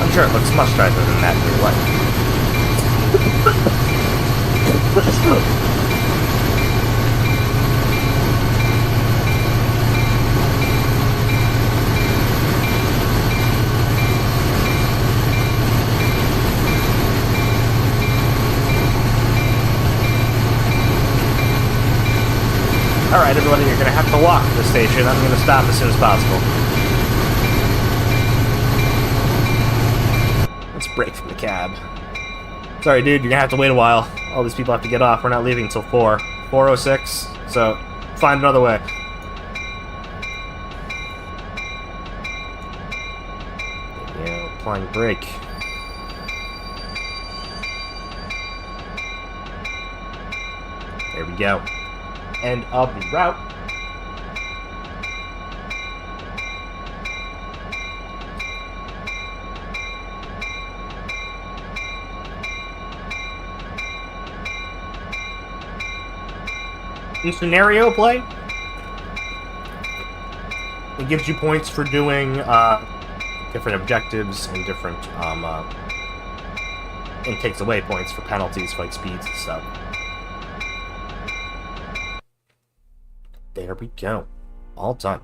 A: I'm sure it looks much nicer than that in real life. Alright, everybody, you're gonna have to walk to the station. I'm gonna stop as soon as possible. Let's break from the cab. Sorry, dude, you're gonna have to wait a while. All these people have to get off. We're not leaving until 4:06, so find another way. Yeah, applying brake. There we go. End of the route. In scenario play, it gives you points for doing different objectives and different and takes away points for penalties for like speeds and stuff. There we go. All done.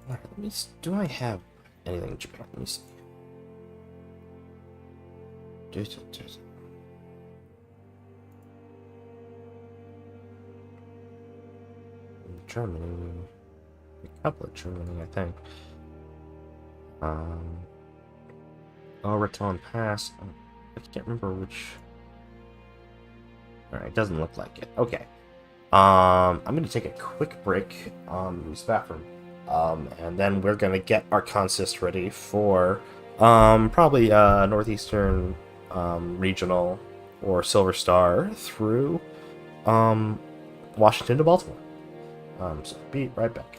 A: Alright, let me see. Do I have anything in Japan? Let me see. Germany. A couple of Germany, I think. Oh, Raton Pass. I can't remember which. Alright, it doesn't look like it. Okay. I'm gonna take a quick break on this bathroom. And then we're gonna get our consist ready for probably Northeastern Regional or Silver Star through Washington to Baltimore. So be right back.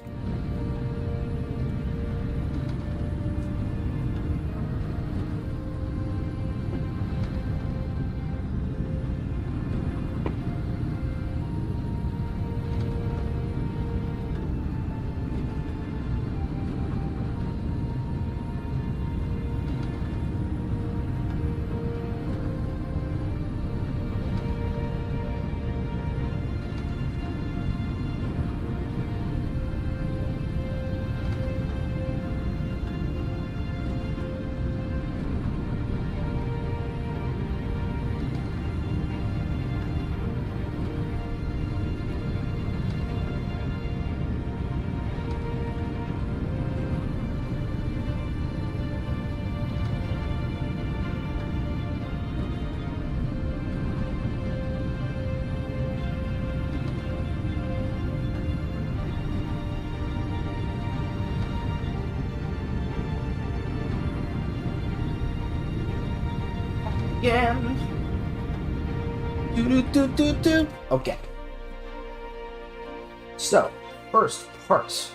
A: Again. Okay. So, first part.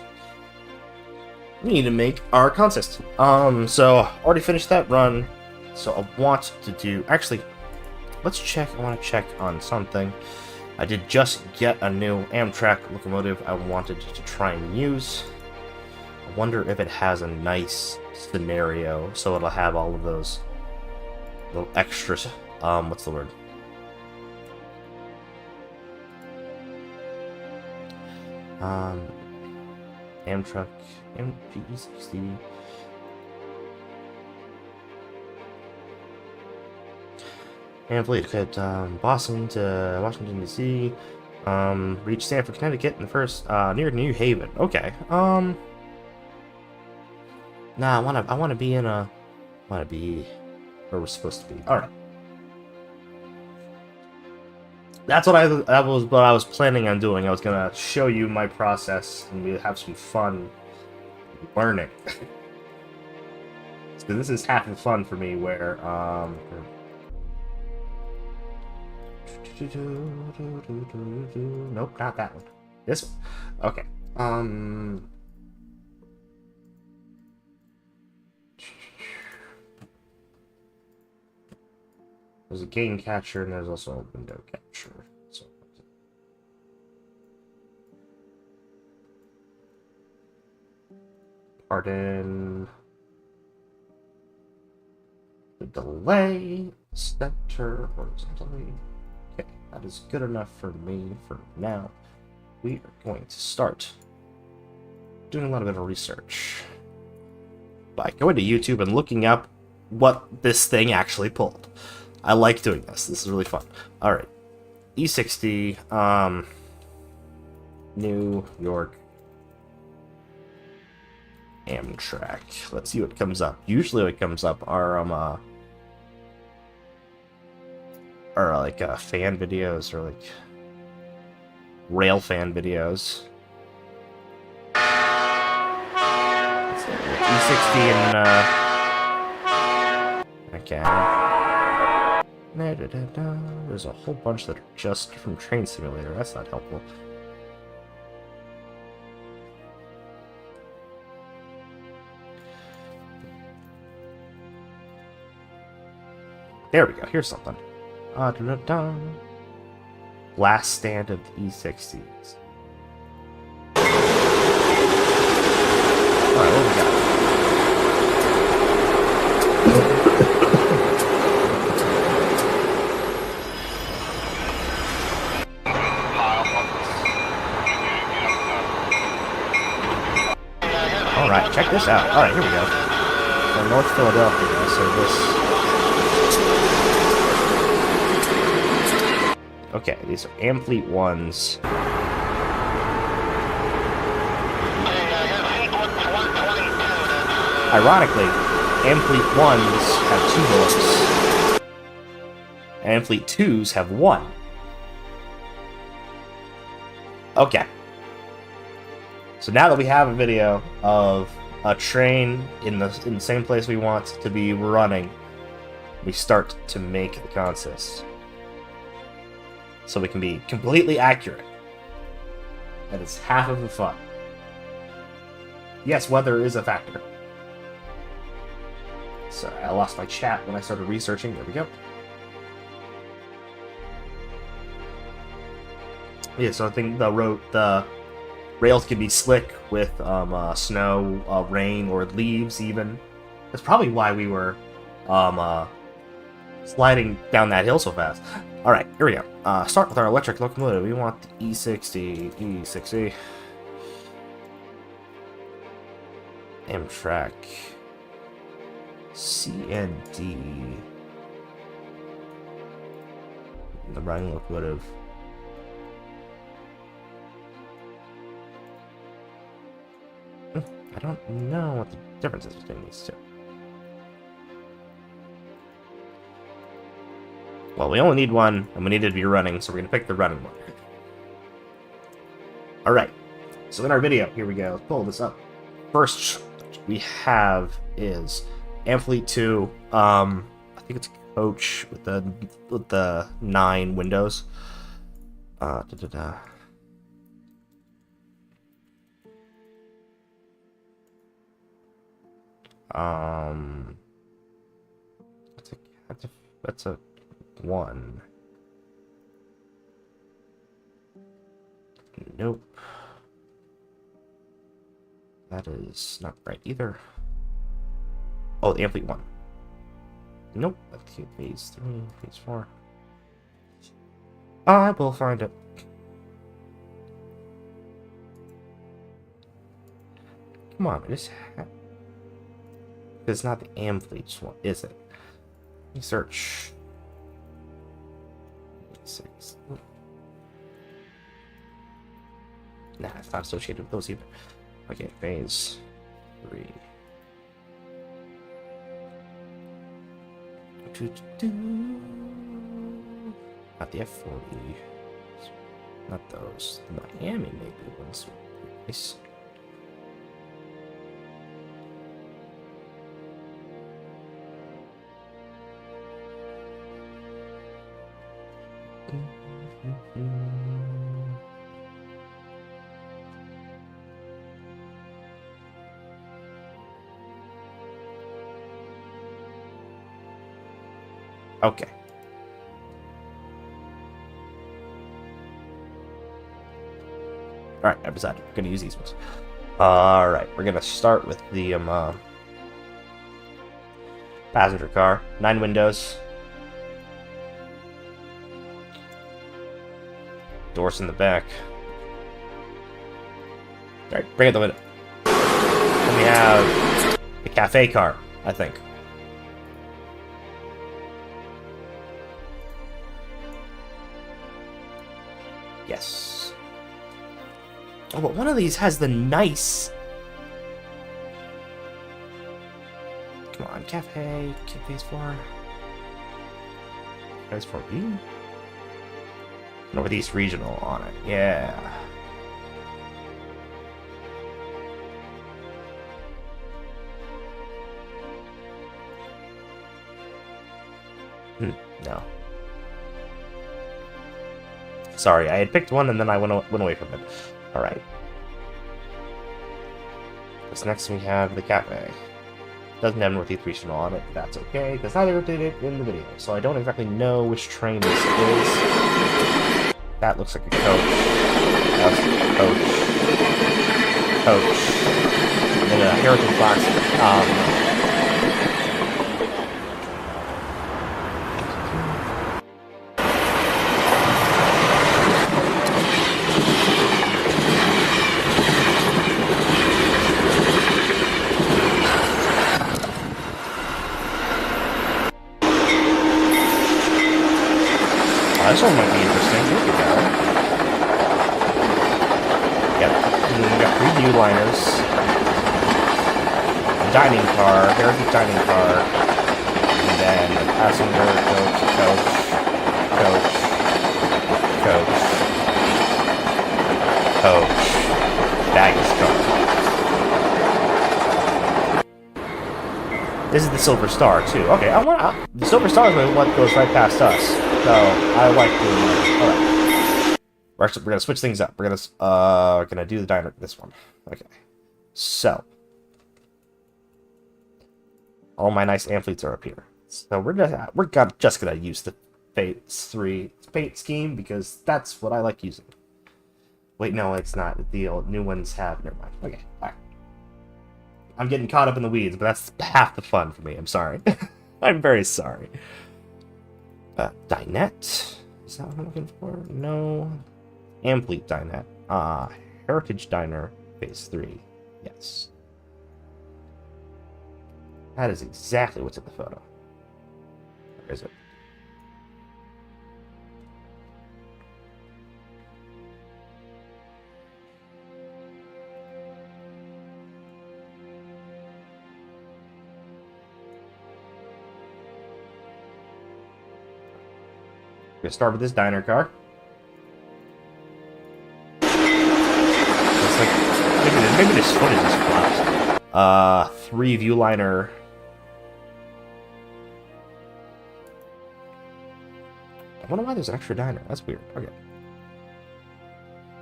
A: We need to make our consist. So already finished that run. So I want to do let's check. I want to check on something. I did just get a new Amtrak locomotive I wanted to try and use. I wonder if it has a nice scenario, so it'll have all of those little extras. What's the word? Amtrak, MG60. And fleet could Boston to Washington D.C. Reach Stamford, Connecticut in the first near New Haven. Okay. Nah, I wanna be in a where we're supposed to be. All right. That was what I was planning on doing. I was gonna show you my process and we'd have some fun learning. So this is half the fun for me. Where nope, not that one. This one. Okay. There's a game catcher and there's also a window capture. So, pardon the delay, center horizontally. Okay, that is good enough for me for now. We are going to start doing a little bit of research by going to YouTube and looking up what this thing actually pulled. I like doing this. This is really fun. All right, E60, New York Amtrak. Let's see what comes up. Usually, what comes up are like fan videos or like rail fan videos. E60 and okay. There's a whole bunch that are just from Train Simulator. That's not helpful. There we go. Here's something. Last stand of the E60s. Alright, what we got? check this out. Alright, here we go. So North Philadelphia, so this... Okay, these are Amfleet 1s. Ironically, Amfleet 1s have 2 doors, and Amfleet 2s have 1. Okay. So now that we have a video of a train in the same place we want to be running, we start to make the consist. So we can be completely accurate. And it's half of the fun. Yes, weather is a factor. Sorry, I lost my chat when I started researching. There we go. Yeah, so I think the rails can be slick with snow, rain, or leaves even. That's probably why we were sliding down that hill so fast. Alright, here we go. Start with our electric locomotive. We want the E60. Amtrak. CND. The running locomotive. I don't know what the difference is between these two. Well, we only need one, and we need it to be running, so we're going to pick the running one. Alright, so in our video, here we go. Let's pull this up. First we have is Amfleet 2. I think it's a coach with the 9 windows. That's a 1. Nope. That is not right either. Oh, the Amfleet 1. Nope. That's phase 3, phase 4. I will find it. Come on, it's not the Amfleet one, is it? Let me search. 6. Nah, it's not associated with those either. Okay, phase 3. Not the F40. Not those. The Miami maybe ones would be nice. Okay. Alright, I decided we're gonna use these ones. Alright, we're gonna start with the passenger car. 9 windows. Doors in the back. Alright, bring it the window. Then we have the cafe car, I think. Yes. Oh, but one of these has the nice... Come on, cafe. Cafe's 4. Cafe's 4B? Northeast Regional on it. Yeah. No. Sorry, I had picked one and then I went away from it. Alright. This next we have the cafe. Doesn't have Northeast Regional on it, but that's okay, because neither did it in the video. So I don't exactly know which train this is. That looks like a coach. That's a coach. Coach. And a Heritage Classic. this one might be interesting. Here we go. We got 3 view liners. A dining car, heritage dining car. And then a passenger coach, baggage car. This is the Silver Star, too. Okay, the Silver Star is what goes right past us. So, I like the... Alright. We're gonna switch things up. We're gonna do the diner, this one. Okay. So. All my nice amphitheaters are up here. So, we're just gonna use the Fate scheme, because that's what I like using. Wait, no, it's not. The new ones have... Never mind. Okay, alright. I'm getting caught up in the weeds, but that's half the fun for me. I'm sorry. I'm very sorry. Dinette? Is that what I'm looking for? No. Amplete Dinette. Heritage Diner, Phase 3. Yes. That is exactly what's in the photo. Where is it? We're gonna start with this diner car. It's like maybe this footage is flopped. 3 view liner. I wonder why there's an extra diner. That's weird. Okay.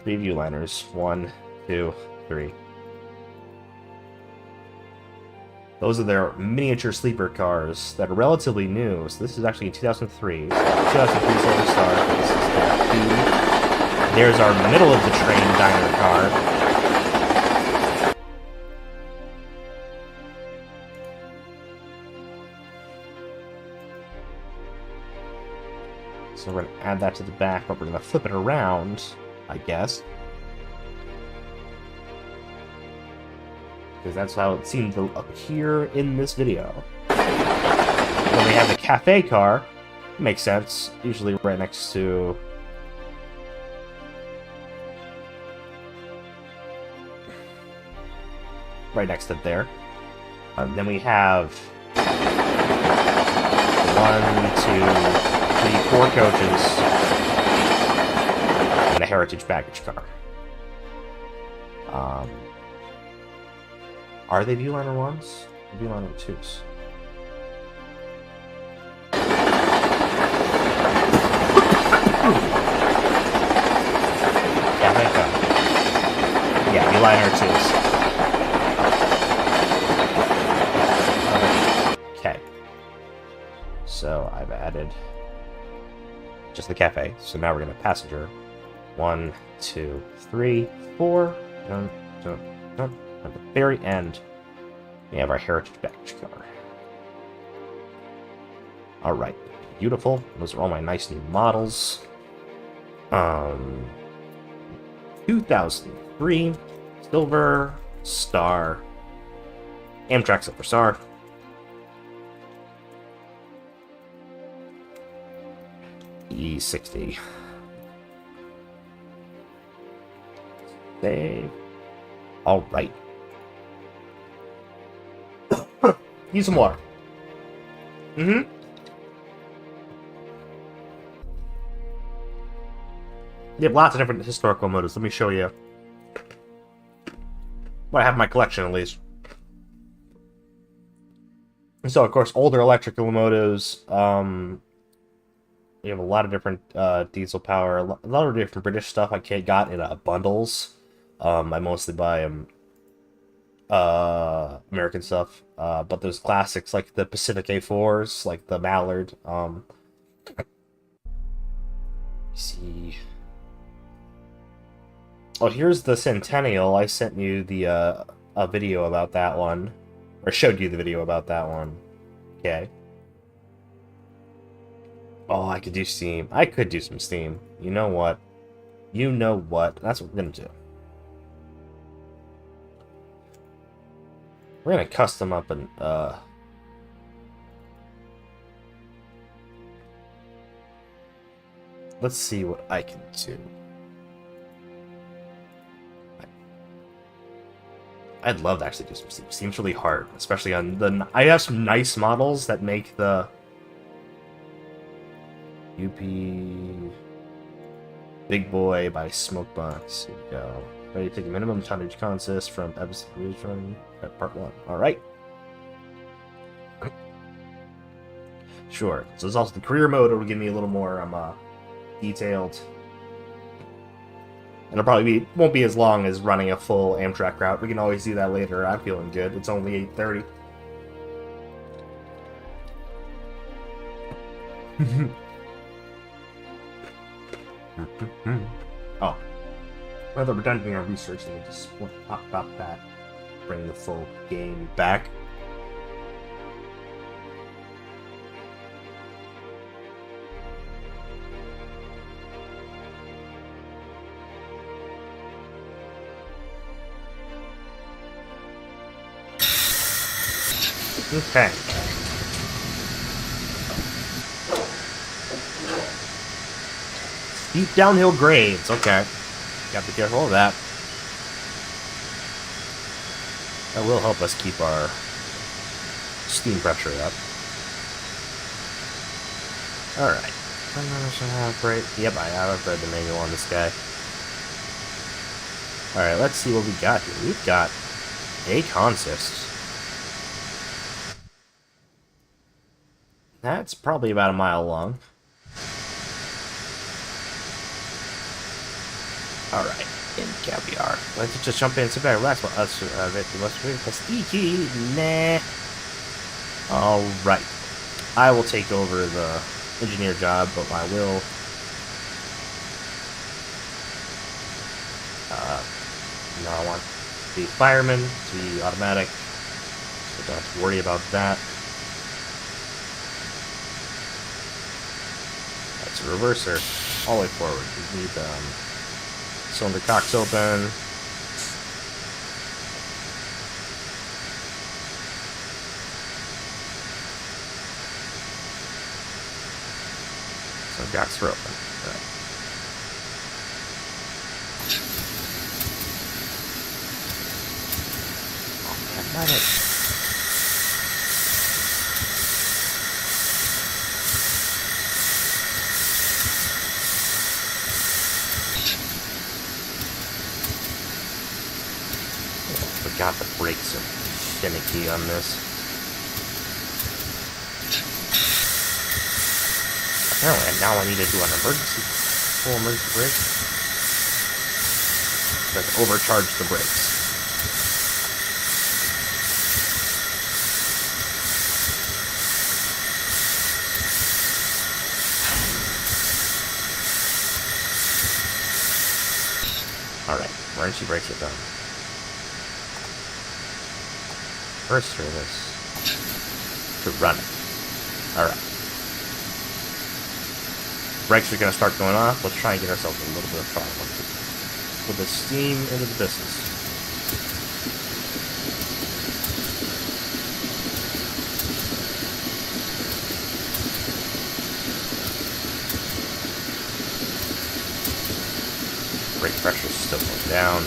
A: 3 view liners. 1, 2, 3. Those are their miniature sleeper cars that are relatively new. So this is actually 2003. 2003 Silver Star. This is the 2. There's our middle of the train diner car. So we're going to add that to the back, but we're going to flip it around, I guess. Because that's how it seemed to appear in this video. Then we have the cafe car. Makes sense. Usually right next to... right next to there. Then we have... 1, 2, 3, 4 coaches. And the heritage baggage car. Are they viewliner 1s? Or viewliner 2s? Yeah, I think so. Yeah, viewliner 2s. Okay. So I've added just the cafe. So now we're going to passenger. 1, 2, 3, 4. Dun, dun, dun. At the very end, we have our heritage baggage car. Alright, beautiful. Those are all my nice new models. 2003 Silver Star. Amtrak Silver Star. E60. Save. Alright. Need some water. Mm-hmm. You have lots of different historical motives. Let me show you. What I have in my collection, at least. So, of course, older electric locomotives. We have a lot of different diesel power. A lot of different British stuff I got in bundles. I mostly buy American stuff. But there's classics like the Pacific A4s, like the Mallard. See. Oh, here's the Centennial. I sent you the a video about that one, or showed you the video about that one. Okay. Oh, I could do Steam. I could do some Steam. You know what? You know what? That's what we're gonna do. We're gonna custom up an let's see what I can do. I'd love to actually do some steam. Seems really hard, especially on the... I have some nice models that make the... UP... Big Boy by Smokebox. Here we go. Ready to take a minimum tonnage consist from episode from part 1. Alright. Sure. So there's also the career mode, it'll give me a little more detailed. And it'll probably won't be as long as running a full Amtrak route. We can always do that later. I'm feeling good. It's only 8:30. Oh. Whether we're done doing our research, then we just pop that. Bring the full game back. Okay. Steep downhill grades. Okay. Gotta be careful of that. That will help us keep our steam pressure up. Alright. Yep, I have read the manual on this guy. Alright, let's see what we got here. We've got a consist. That's probably about a mile long. Alright, in caviar. Let's just jump in, sit back, relax while us Pastiki. Nah. Alright. I will take over the engineer job, but I will no, I want the fireman to be automatic, so don't have to worry about that. That's a reverser all the way forward. We need cylinder cocks open. So cocks are open. All right. Oh man, why not? Forgot the brakes are finicky on this. Apparently, now I need to do an full emergency brake. Let's overcharge the brakes. Alright, emergency brakes are done. First service to run it. Alright. Brakes are going to start going off. Let's try and get ourselves a little bit of throttle. Put the steam into the business. Brake pressure is still going down.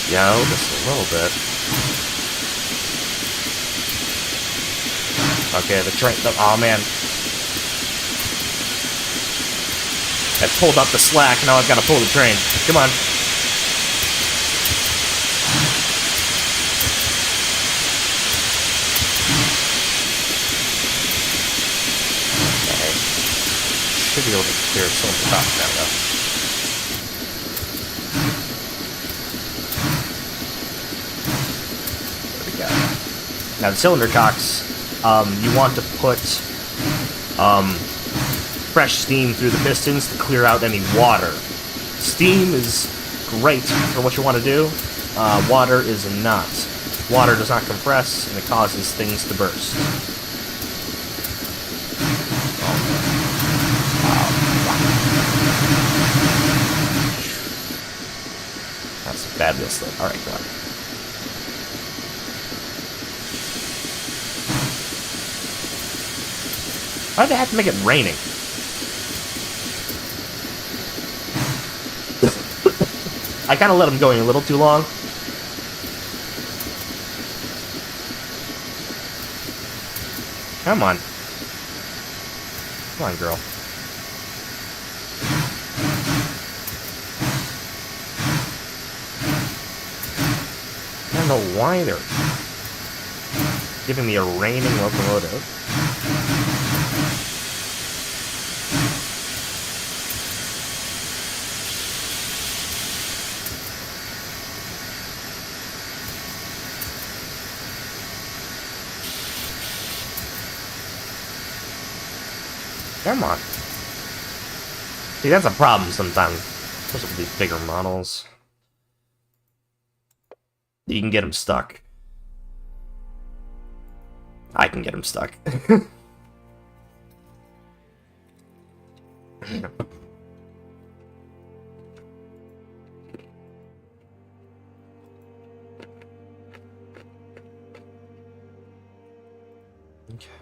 A: Yeah, just a little bit. Okay, the train. Oh man, I pulled up the slack. Now I've got to pull the train. Come on. Okay. Should be able to clear some of the top now, though. Now the cylinder cocks, you want to put fresh steam through the pistons to clear out any water. Steam is great for what you want to do. Water is not. Water does not compress, and it causes things to burst. Bad wheel slip. Alright, go on. Why did they have to make it raining? I kind of let them going a little too long. Come on. Come on, girl. I don't know why they're giving me a raining locomotive. Come on. See, that's a problem sometimes, especially with these bigger models. You can get them stuck. I can get them stuck. Okay,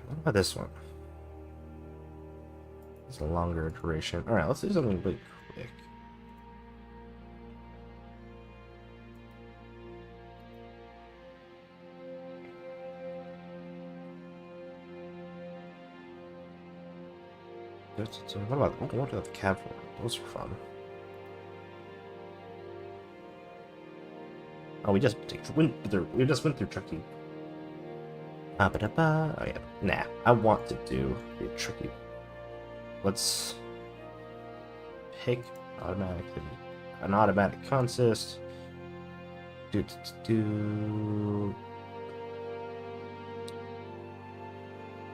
A: what about this one? It's a longer duration. Alright, let's do something really quick. What about the cavalry? Those are fun. Oh, we just went through tricky. Oh yeah. Nah, I want to do the tricky. Let's pick an automatic consist.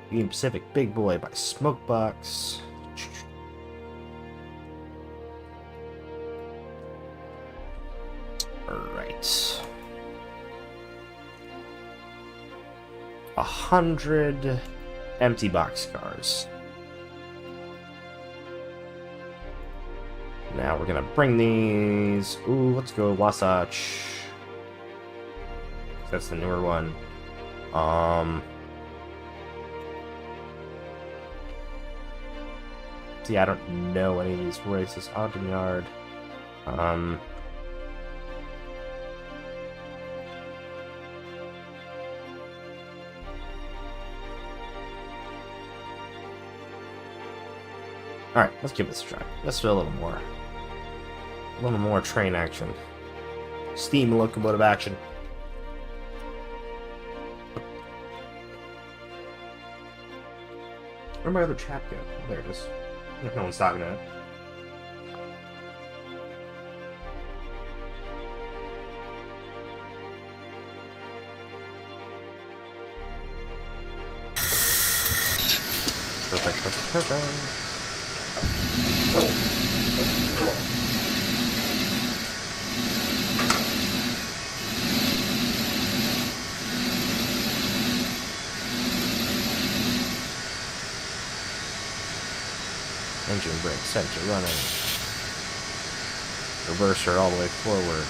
A: Union Pacific Big Boy by Smokebox. Alright. 100 empty boxcars. Now we're gonna bring these. Ooh, let's go Wasatch. That's the newer one. See, I don't know any of these races. Ogden Yard. Alright, let's give this a try. Let's do a little more train action. Steam locomotive action. Where'd my other chat go? Oh, there it is. No one's talking to it. Perfect. Engine brake set to running. Reverser all the way forward.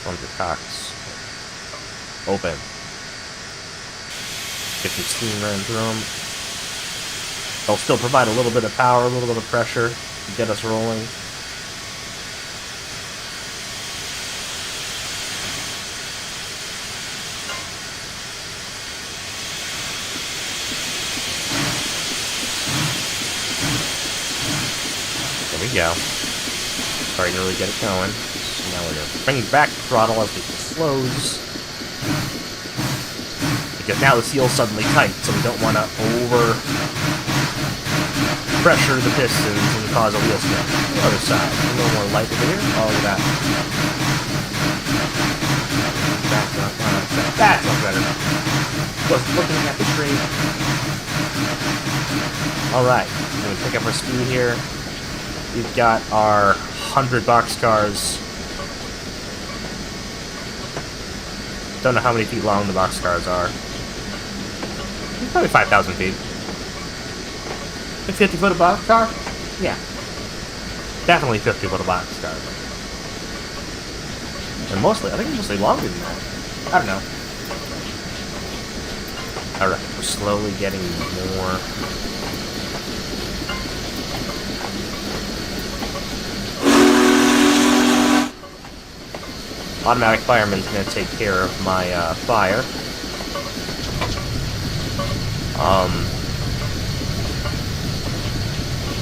A: Under cocks. Open. Get some steam running through them. They'll still provide a little bit of power, a little bit of pressure to get us rolling. There we go. Starting to really get it going. So now we're going to bring back the throttle as it slows. Because now the seal's suddenly tight, so we don't want to over pressure the pistons and cause a wheel spin. The other side. A little more light over here. Oh, look at that. That's much better. Just looking at the screen. Alright. I'm going to pick up our speed here. We've got our 100 boxcars. Don't know how many feet long the boxcars are. Probably 5,000 feet. 50 foot of boxcar? Yeah. Definitely 50 foot of boxcar. And mostly, I think it's mostly longer than that. I don't know. Alright, we're slowly getting more. Automatic fireman's gonna take care of my fire.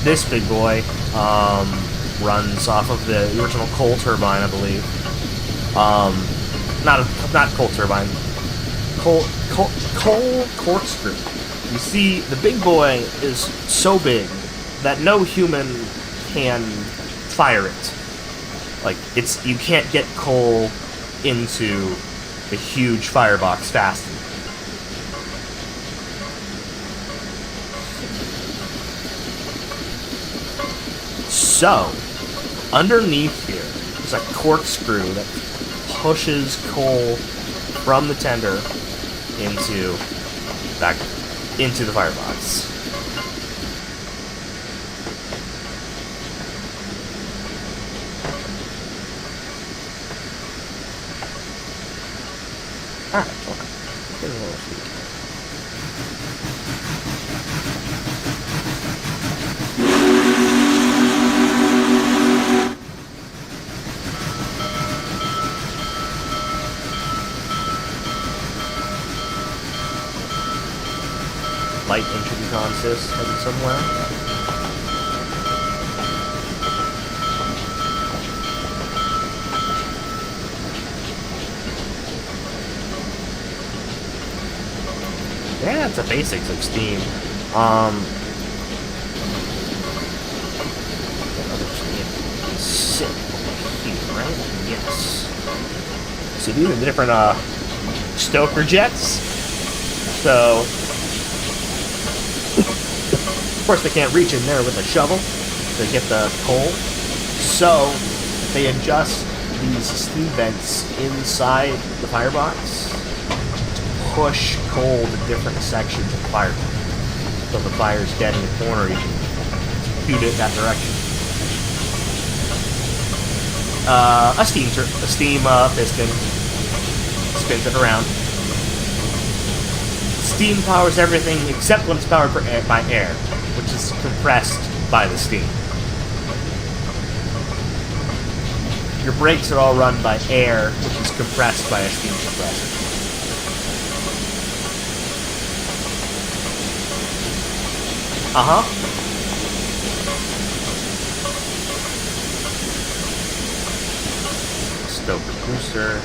A: This big boy runs off of the original coal turbine, I believe. Not coal turbine. Coal corkscrew. You see, the big boy is so big that no human can fire it. Like, you can't get coal into the huge firebox fast enough. So, underneath here is a corkscrew that pushes coal from the tender back into the firebox. Alright, hold on. Get a little speed. Light entry consist headed somewhere. Yeah, that's the basics of Steam. Sit here, right? Yes. So these are the different stoker jets. So of course they can't reach in there with a shovel to get the coal. So they adjust these steam vents inside the firebox to push coal to different sections of the firebox. So if the fire's dead in the corner, you can shoot it that direction. A steam piston spins it around. Steam powers everything except when it's powered by air, which is compressed by the steam. Your brakes are all run by air, which is compressed by a steam compressor. Stoker booster.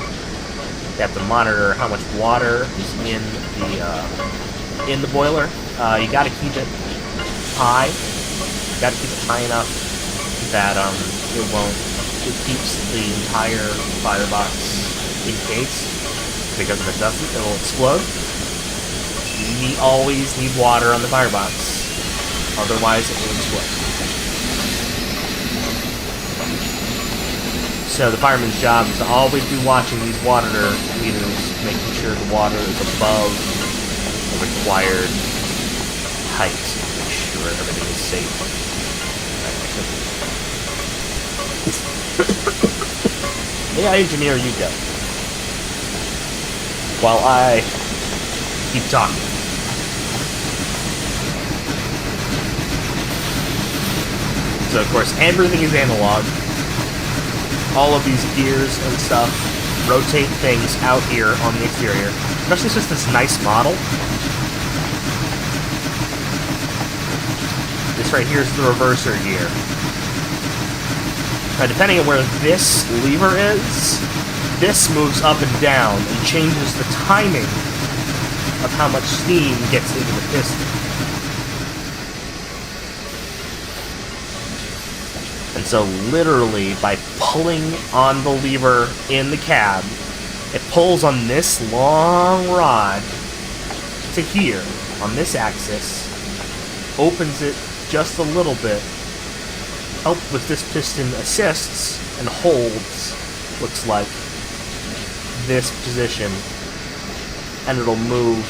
A: You have to monitor how much water is in the boiler. You got to keep it high. You got to keep it high enough that it keeps the entire firebox encased. Because if it doesn't, it'll explode. You always need water on the firebox, otherwise it will explode. So the fireman's job is to always be watching these water meters, making sure the water is above the required height, make sure everything is safe. AI engineer, you go. While I keep talking. So of course, everything is analog. All of these gears and stuff rotate things out here on the exterior. Especially since this nice model. This right here is the reverser gear. Now, depending on where this lever is, this moves up and down and changes the timing of how much steam gets into the piston. And so literally, by pulling on the lever in the cab, it pulls on this long rod to here, on this axis, opens it just a little bit, help with this piston assists, and holds, looks like, this position, and it'll move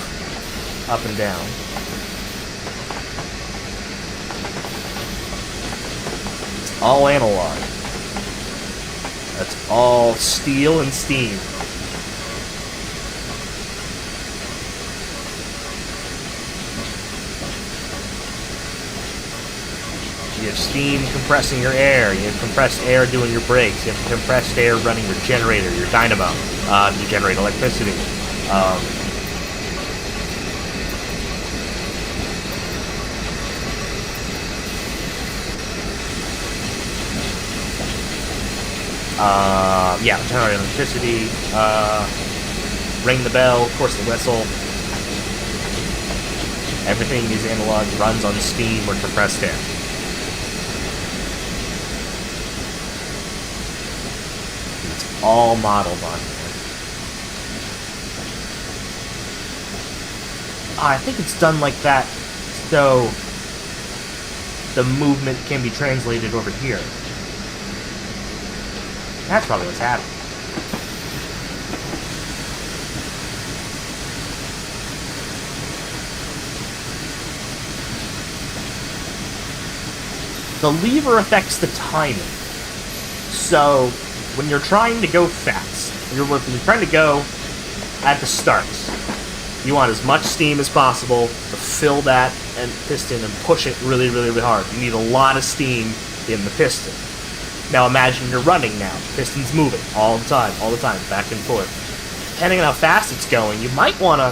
A: up and down. All analog. That's all steel and steam. You have steam compressing your air. You have compressed air doing your brakes. You have compressed air running your generator, your dynamo, to generate electricity. Yeah, generate electricity. Ring the bell, of course the whistle. Everything is analog, runs on steam or compressed air. It's all modeled on here. I think it's done like that so the movement can be translated over here. That's probably what's happening. The lever affects the timing. So, when you're trying to go fast, when you're trying to go at the start, you want as much steam as possible to fill that and piston and push it really, really, really hard. You need a lot of steam in the piston. Now imagine you're running now. Piston's moving all the time, back and forth. Depending on how fast it's going, you might want to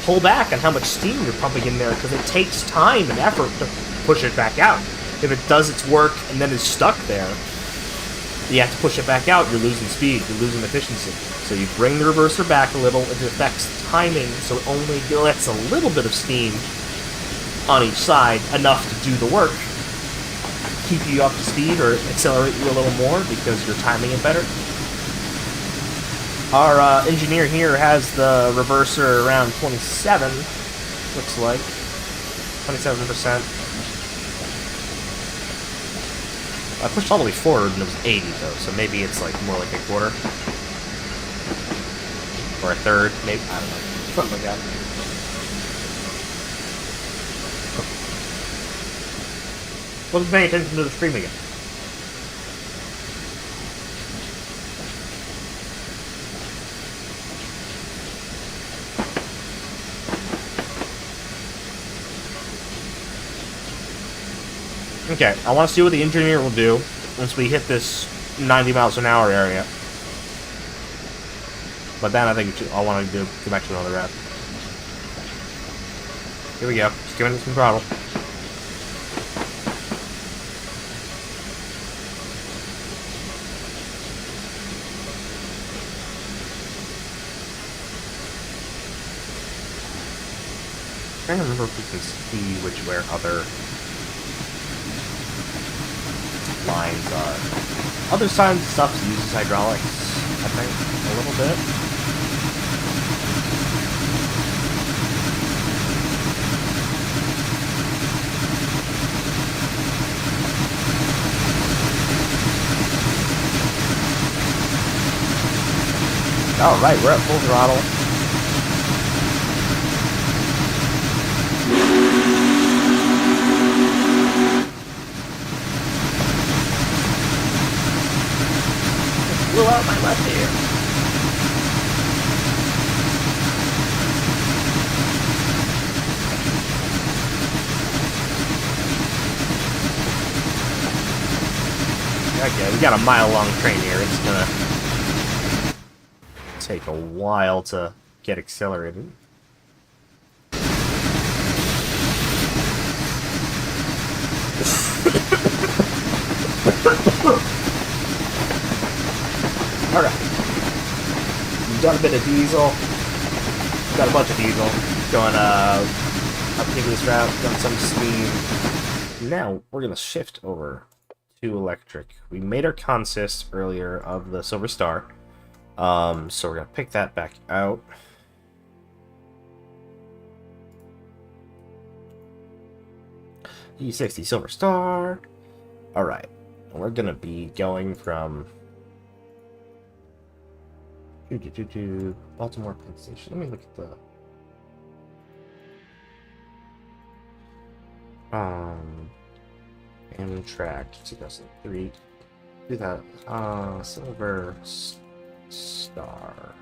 A: pull back on how much steam you're pumping in there because it takes time and effort to push it back out. If it does its work and then is stuck there, you have to push it back out, you're losing speed, you're losing efficiency. So you bring the reverser back a little, it affects timing, so it only lets a little bit of steam on each side, enough to do the work. Keep you up to speed or accelerate you a little more because you're timing it better. Our engineer here has the reverser around 27, looks like. 27%. I pushed all the way forward and it was 80 though, so maybe it's like more like a quarter. Or a third, maybe, I don't know. Something like that. Wasn't paying attention to the stream again. Okay, I want to see what the engineer will do once we hit this 90 miles an hour area. But then I think I want to go back to another rep. Here we go. Just giving it some throttle. I'm trying to remember if we can see where other lines are. Other signs of stuff uses hydraulics, I think, a little bit. Alright, we're at full throttle. Blew out my left ear. Okay, we got a mile-long train here. It's gonna take a while to get accelerated. Alright. We've done a bit of diesel. Got a bunch of diesel. Going up into this route. Done some steam. Now, we're going to shift over to electric. We made our consist earlier of the Silver Star. So we're going to pick that back out. E60 Silver Star. Alright. We're going to be going from Baltimore Penn Station. Let me look at the Amtrak 2003. Do that. Silver Star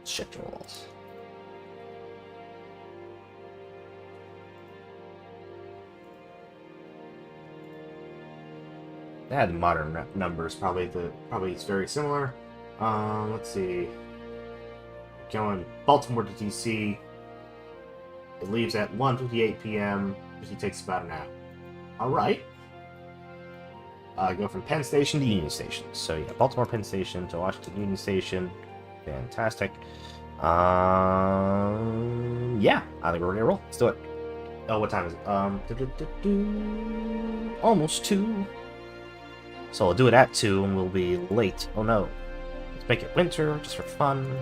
A: schedules. They had modern numbers. Probably it's very similar. Let's see. Going Baltimore to DC. It leaves at 1:58 p.m. He takes about an hour. All right. Go from Penn Station to Union Station. So yeah, Baltimore Penn Station to Washington Union Station. Fantastic. Yeah, I think we're ready to roll. Let's do it. Oh, what time is it? Almost 2. So we'll do it at 2 and we'll be late. Oh no. Let's make it winter just for fun.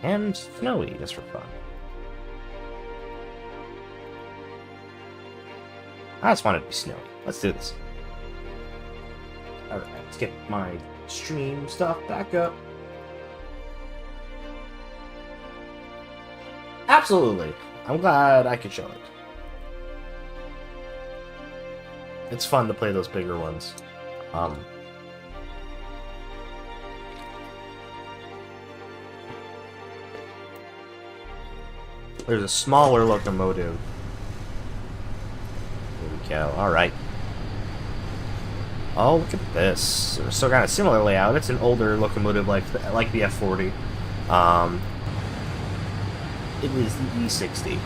A: And snowy just for fun. I just want it to be snowy. Let's do this. Alright, let's get my stream stuff back up. Absolutely. I'm glad I could show it. It's fun to play those bigger ones. There's a smaller locomotive. There we go. Alright. Oh, look at this. So kind of similar layout. It's an older locomotive like the F40. It is the E60.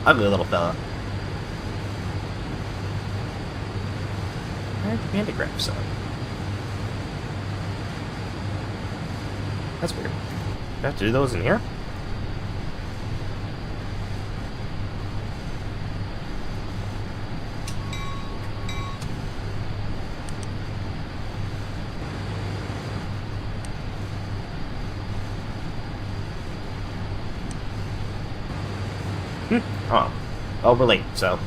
A: Ugly little fella. Where'd the pantograph sign? That's weird. Do I have to do those in here? Oh. Oh, we're late, so.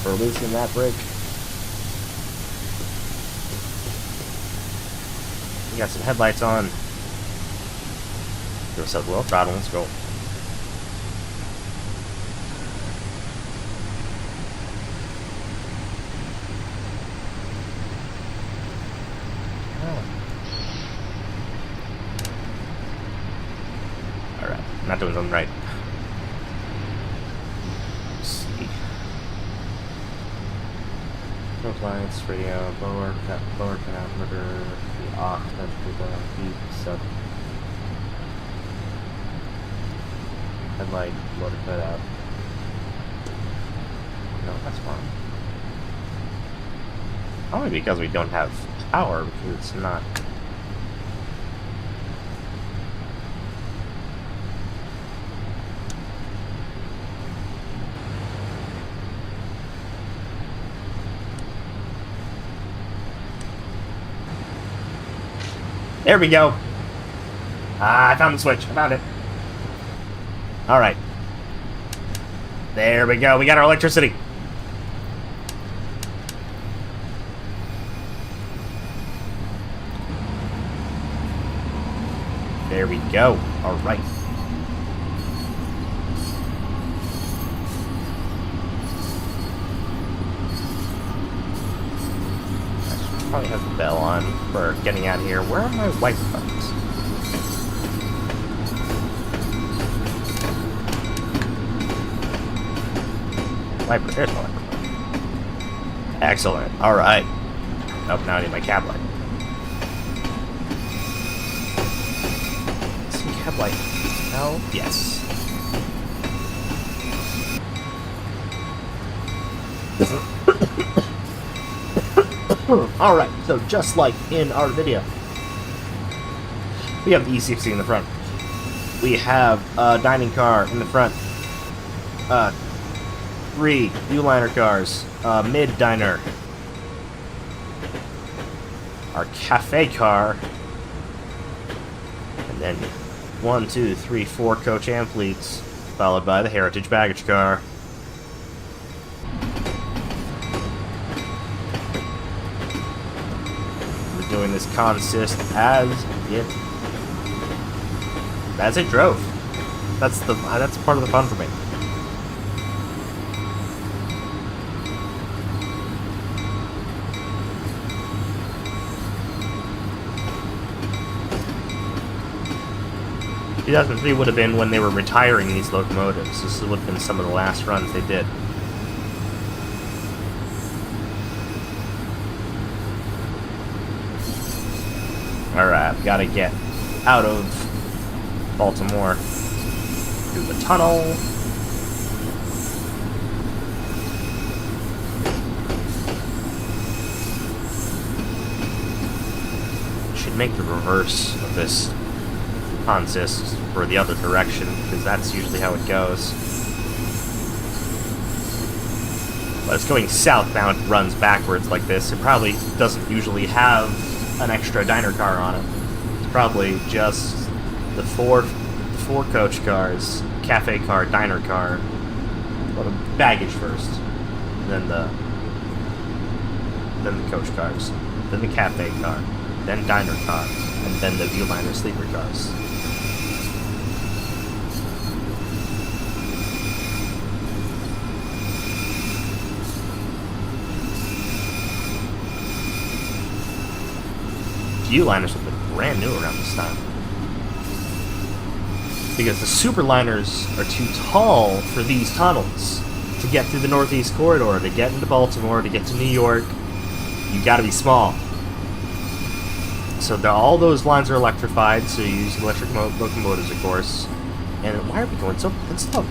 A: We're losing that break. We got some headlights on. Give ourselves a little throttle, let's go. Not doing something right. Let's see. Road lights, radio, blower, cut out, motor, the off, the heat, sub. Headlight, motor cut out. No, that's fine. Probably because we don't have power, because it's not. There we go. I found the switch. I found it. Alright. There we go. We got our electricity. There we go. Alright. Probably have the bell on for getting out of here. Where are my wiper buttons? Wiper, there's my wiper button. Excellent. Alright. Oh, now I need my cab light. Some cab light. No? Yes. Alright, so just like in our video, we have the E60 in the front. We have a dining car in the front. 3 U-liner cars. Mid diner. Our cafe car. And then 1, 2, 3, 4 coach amphitheats, followed by the heritage baggage car. Doing this consist as it As it drove. That's part of the fun for me. Two 2003 would have been when they were retiring these locomotives. This would have been some of the last runs they did. Alright, gotta get out of Baltimore through the tunnel. Should make the reverse of this consist for the other direction, because that's usually how it goes. But it's going southbound, it runs backwards like this. It probably doesn't usually have an extra diner car on it. It's probably just the four coach cars, cafe car, diner car. Well, the baggage first, then the coach cars, then the cafe car, then diner car, and then the Viewliner sleeper cars. Viewliners have been brand new around this time. Because the superliners are too tall for these tunnels. To get through the Northeast Corridor, to get into Baltimore, to get to New York, you gotta be small. So all those lines are electrified, so you use electric locomotives, of course. And why are we going so slow?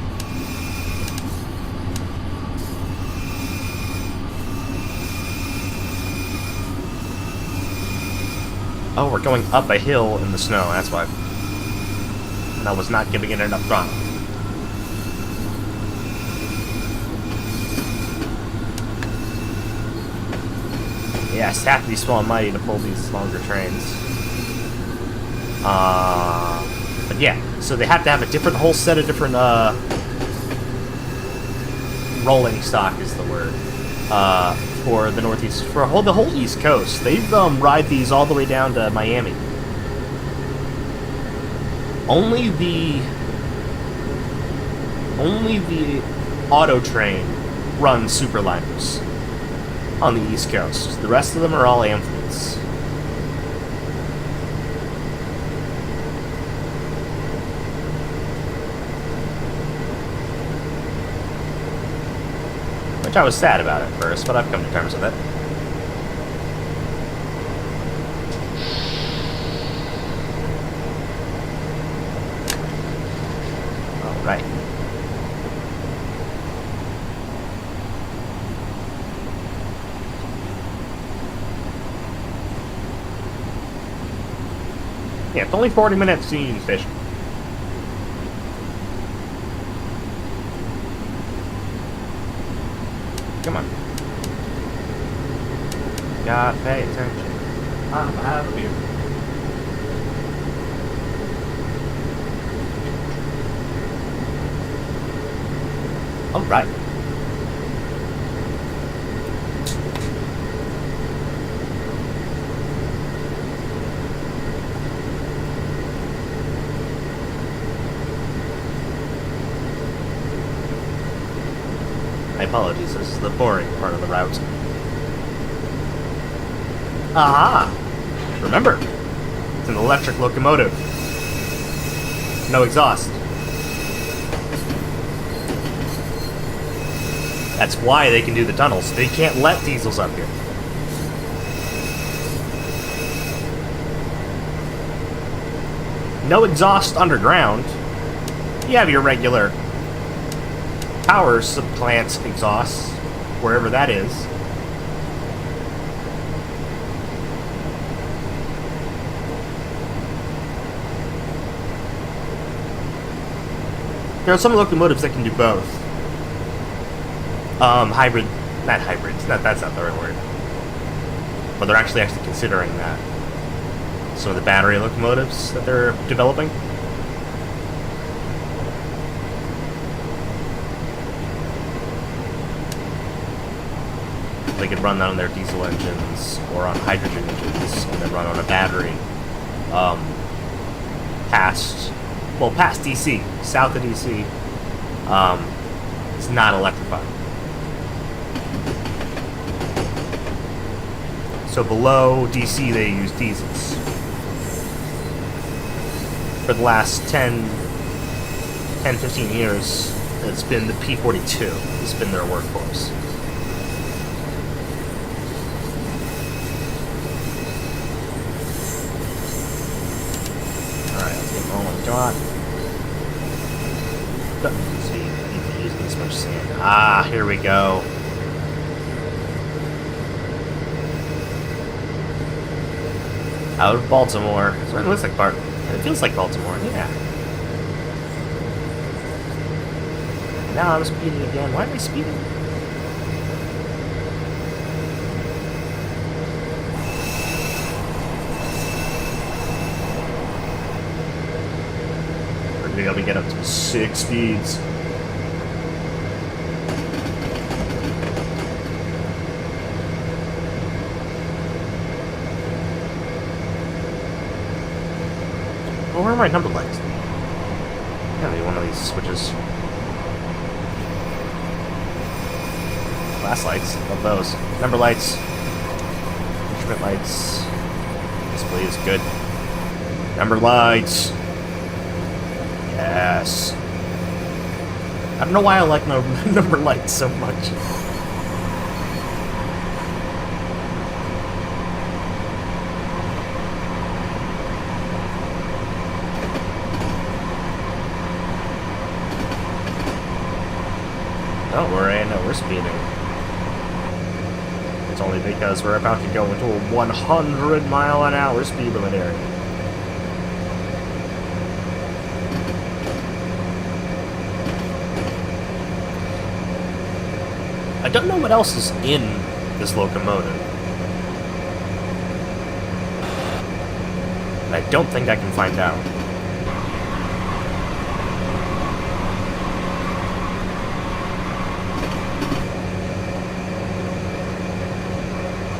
A: Oh, we're going up a hill in the snow, that's why. And I was not giving it enough throttle. Yeah, it's have to be small and mighty to pull these longer trains. But yeah, so they have to have a whole set of different, rolling stock is the word. For the Northeast, for the whole East Coast. They've ride these all the way down to Miami. Only the auto train runs superliners on the East Coast. The rest of them are all amphibians. Which I was sad about at first, but I've come to terms with it. Alright. Yeah, it's only 40 minutes to Union Station. Come on. Gotta pay attention. I'm out of here. Alright. My apologies, this is the boring part of the route. Aha! Remember, it's an electric locomotive. No exhaust. That's why they can do the tunnels. They can't let diesels up here. No exhaust underground. You have your regular power plant exhaust, wherever that is. There are some locomotives that can do both. Hybrid, not hybrids, that's not the right word. But they're actually considering that. Some of the battery locomotives that they're developing. They could run that on their diesel engines or on hydrogen engines and then run on a battery past well, past DC, south of DC, it's not electrified. So below DC, they use diesels. For the last 10, 15 years, it's been the P-42. It's been their workhorse. Alright, let's get rolling. Come on. So you need to use this much sand. Ah, here we go. Out of Baltimore. It looks like Bart. It feels like Baltimore, yeah. Now I'm speeding again. Why am I speeding? We're gonna be able to get up to 6 speeds. Oh, where are my number lights? Gotta be one of these switches. Glass lights, love those. Number lights. Instrument lights. Display is good. Number lights. Yes. I don't know why I like number lights so much. Don't worry, I know we're speeding. It's only because we're about to go into a 100-mile-an-hour speed limit area. I don't know what else is in this locomotive. And I don't think I can find out.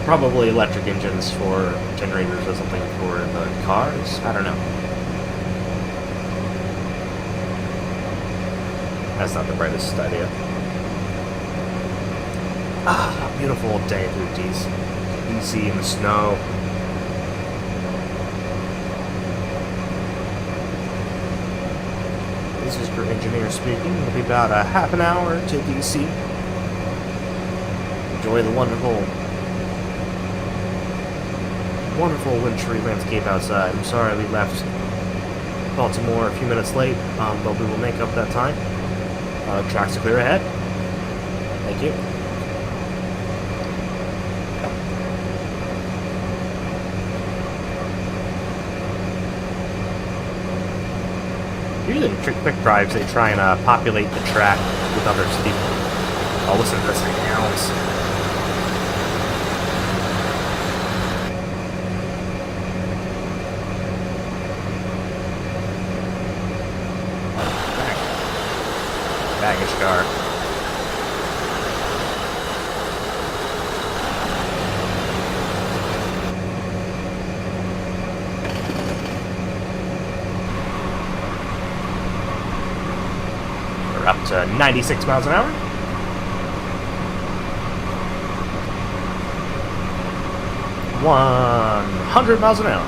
A: Probably electric engines for generators or something for the cars. I don't know. That's not the brightest idea. Ah, beautiful day through DC in the snow. This is your engineer speaking. It'll be about a half an hour to DC. Enjoy the wonderful wintry landscape outside. I'm sorry we left Baltimore a few minutes late, but we will make up that time. Tracks are clear ahead. Thank you. Usually in quick drives, they try and populate the track with other people. Oh, listen to this hounds. Baggage car. We're up to 96 miles an hour. 100 miles an hour.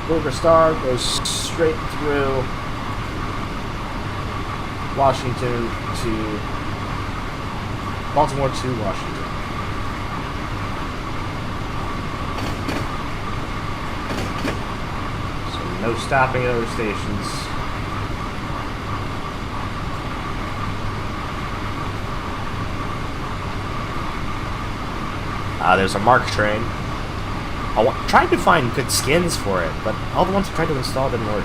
A: Silver Star goes straight through Washington to Baltimore to Washington. So no stopping at other stations. There's a MARC train. I tried to find good skins for it, but all the ones I tried to install didn't work.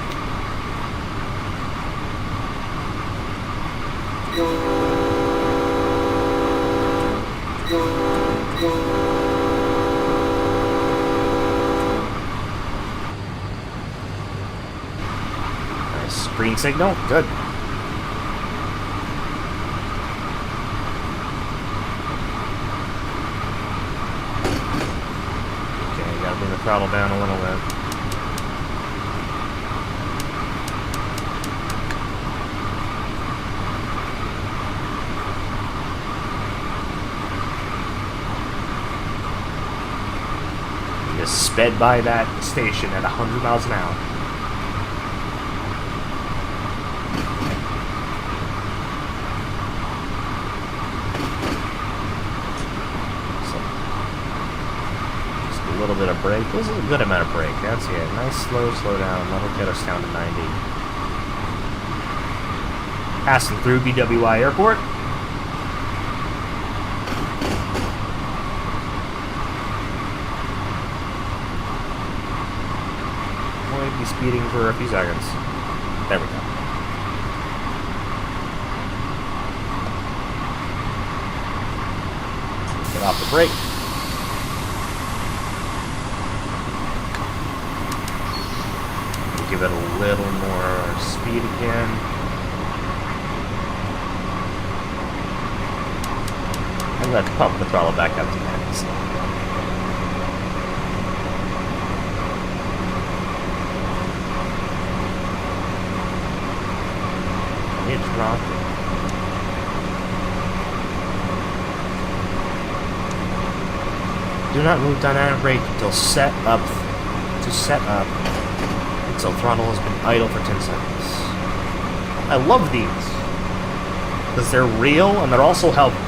A: Green signal? Good. Okay, gotta bring the throttle down a little bit. Just sped by that station at 100 miles an hour. So, just a little bit of brake. This is a good amount of brake. That's it. Nice slow down. That'll get us down to 90. Passing through BWI Airport. Speeding for a few seconds. There we go. Get off the brake. Give it a little more speed again. And let's pump the throttle back up to max. Drop. Do not move dynamic brake until set up. Until throttle has been idle for 10 seconds. I love these because they're real and they're also helpful.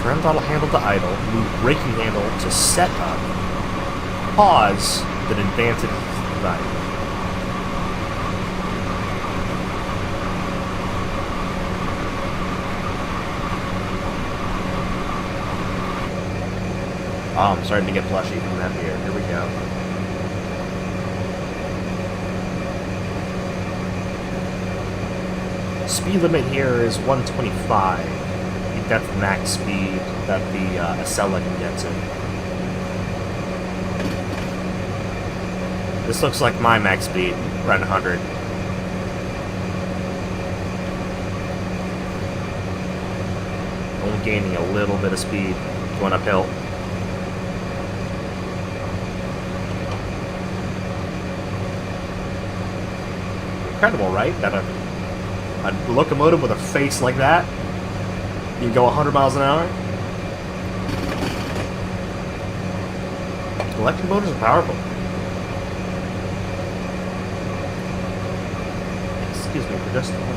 A: Turn throttle handle to idle. Move braking handle to set up. Pause. Then advance it to right. Oh, I'm starting to get plushy from that beer. Here we go. Speed limit here is 125. I think that's the max speed that the Acela can get to. This looks like my max speed, around 100. Only gaining a little bit of speed going uphill. Incredible, right? That a locomotive with a face like that, you can go 100 miles an hour. Electric motors are powerful. Excuse me for just a moment.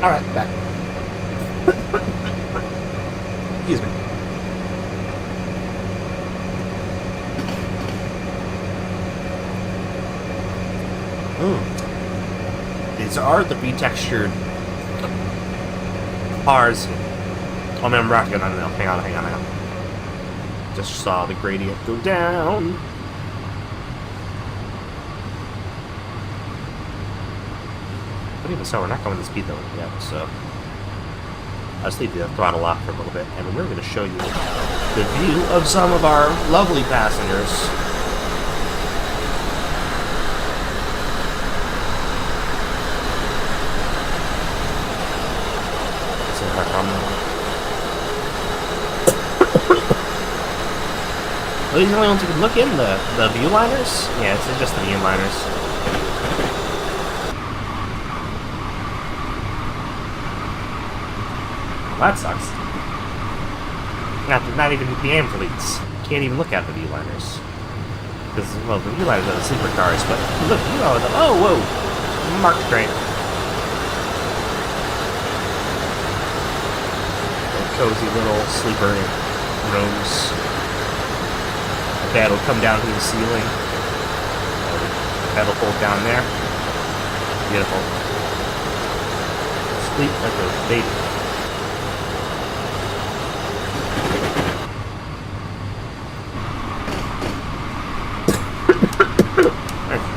A: Alright, back. Excuse me. These are the retextured cars. Oh man, I'm rocking on now. Hang on. Just saw the gradient go down. But even so, we're not going to speed though yet, so I'll just leave the throttle off for a little bit, and we're going to show you the view of some of our lovely passengers. Are these the only ones you can look in? The viewliners? Yeah, it's just the viewliners. Well, that sucks. Not even the amp leads. Can't even look at the viewliners. Because, well, you might have done the sleeper cars, but look, you know, oh, whoa! Mark train. Cozy little sleeper rooms. The bed will come down to the ceiling. The bed will fold down there. Beautiful. Sleep like a baby.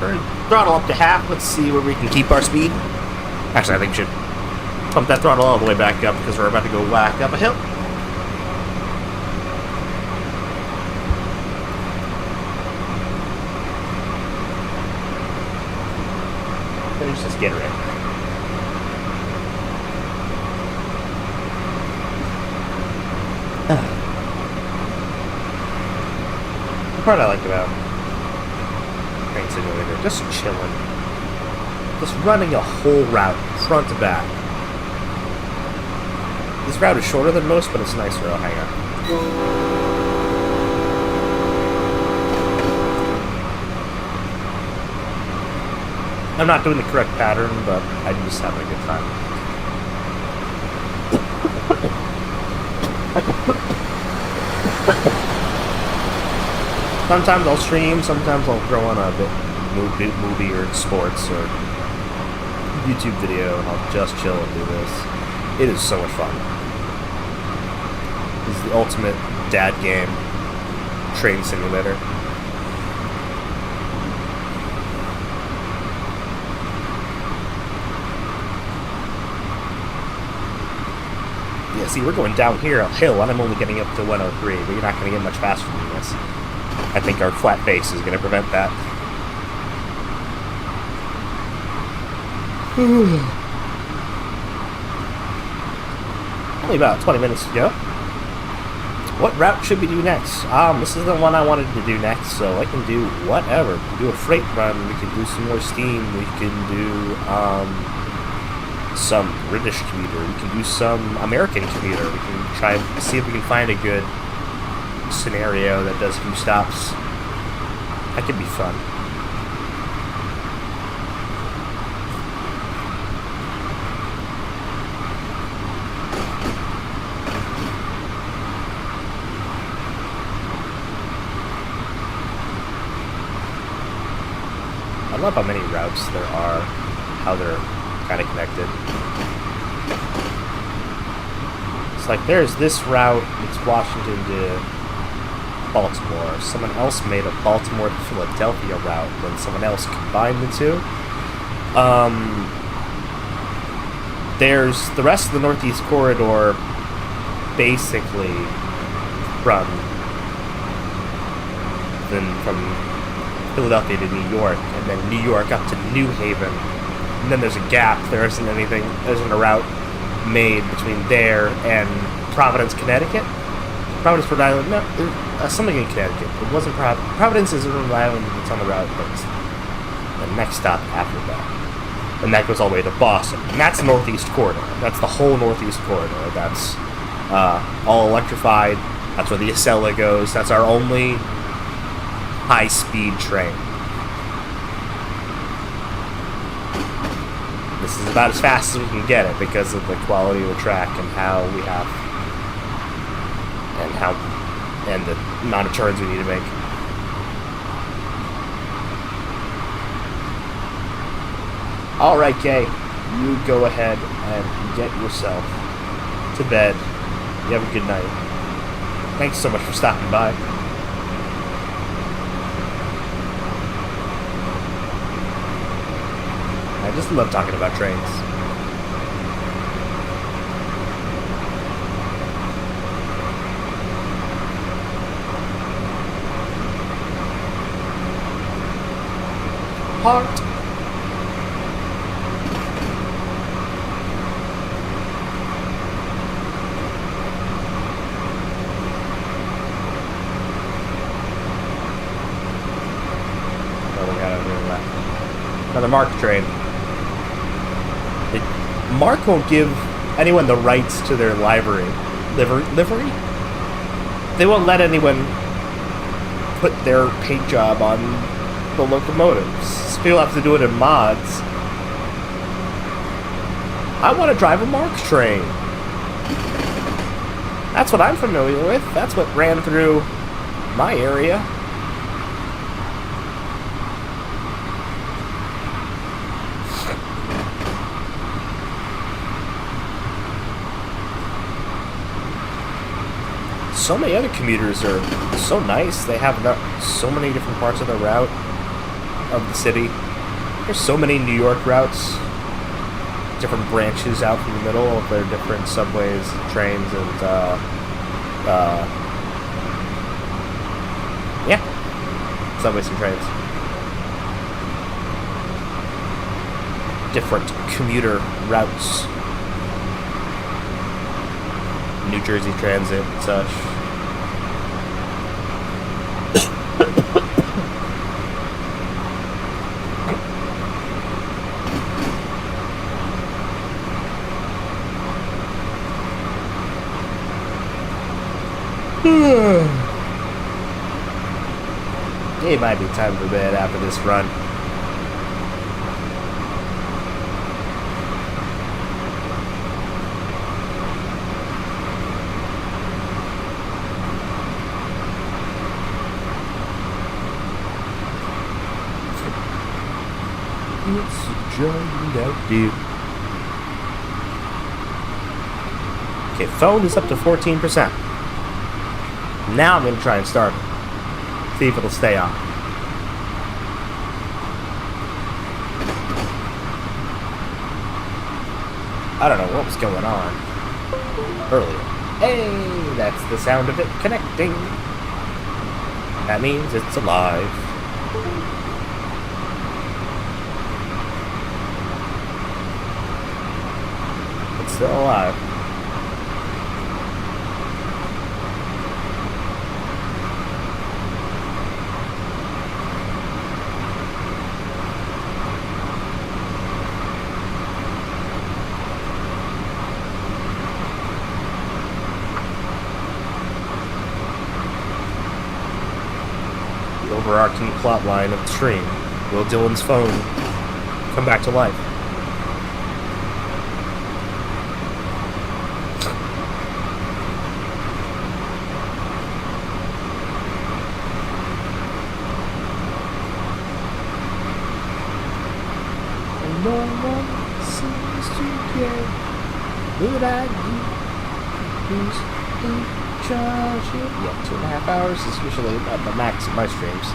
A: Alright, throttle up to half. Let's see where we can keep our speed. Actually, I think we should pump that throttle all the way back up because we're about to go whack up a hill. Finish this Gatorade. The part I like about Train Simulator, just chilling. Just running a whole route, front to back. This route is shorter than most, but it's nicer. Oh, hang on. I'm not doing the correct pattern, but I'm just having a good time. Sometimes I'll stream, sometimes I'll throw on a bit movie or sports or YouTube video, and I'll just chill and do this. It is so much fun. This is the ultimate dad game, train simulator. Yeah, see, we're going down here a hill, and I'm only getting up to 103, but you're not going to get much faster than this. I think our flat base is going to prevent that. Only about 20 minutes to go. What route should we do next? This is the one I wanted to do next, so I can do whatever. We can do a freight run, we can do some more steam, we can do some British commuter, we can do some American commuter, we can try and see if we can find a good scenario that does a few stops. That could be fun. I love how many routes there are, how they're kind of connected. It's like there's this route, it's Washington to Baltimore. Someone else made a Baltimore to Philadelphia route, then someone else combined the two. There's the rest of the Northeast Corridor basically from Philadelphia to New York, and then New York up to New Haven, and then there's a gap. There isn't a route made between there and Providence, Connecticut. Providence, Rhode Island, no, something in Connecticut. It wasn't Providence is Rhode Island, it's on the route, but it's the next stop after that. And that goes all the way to Boston. And that's the Northeast Corridor. That's the whole Northeast Corridor. That's all electrified. That's where the Acela goes. That's our only high-speed train. This is about as fast as we can get it because of the quality of the track and how we have and the amount of turns we need to make. Alright, Kay, you go ahead and get yourself to bed. You have a good night. Thanks so much for stopping by. I just love talking about trains. Heart. Oh, we got another Mark train. Mark won't give anyone the rights to their livery. Livery? They won't let anyone put their paint job on the locomotives. People have to do it in mods. I want to drive a Mark train. That's what I'm familiar with. That's what ran through my area. So many other commuters are so nice. They have so many different parts of the route of the city. There's so many New York routes, different branches out from the middle of their different subways, trains, and yeah, subways and trains. Different commuter routes. New Jersey Transit and such. It might be time for bed after this run. It's a giant out there. Okay, phone is up to 14%. Now I'm going to try and start it. See if it'll stay on. I don't know what was going on earlier. Hey, that's the sound of it connecting. That means it's alive. It's still alive. Overarching plot line of the stream. Will Dylan's phone come back to life? And no one seems to care that who's in charge. Yeah, 2.5 hours is usually about the max of my streams.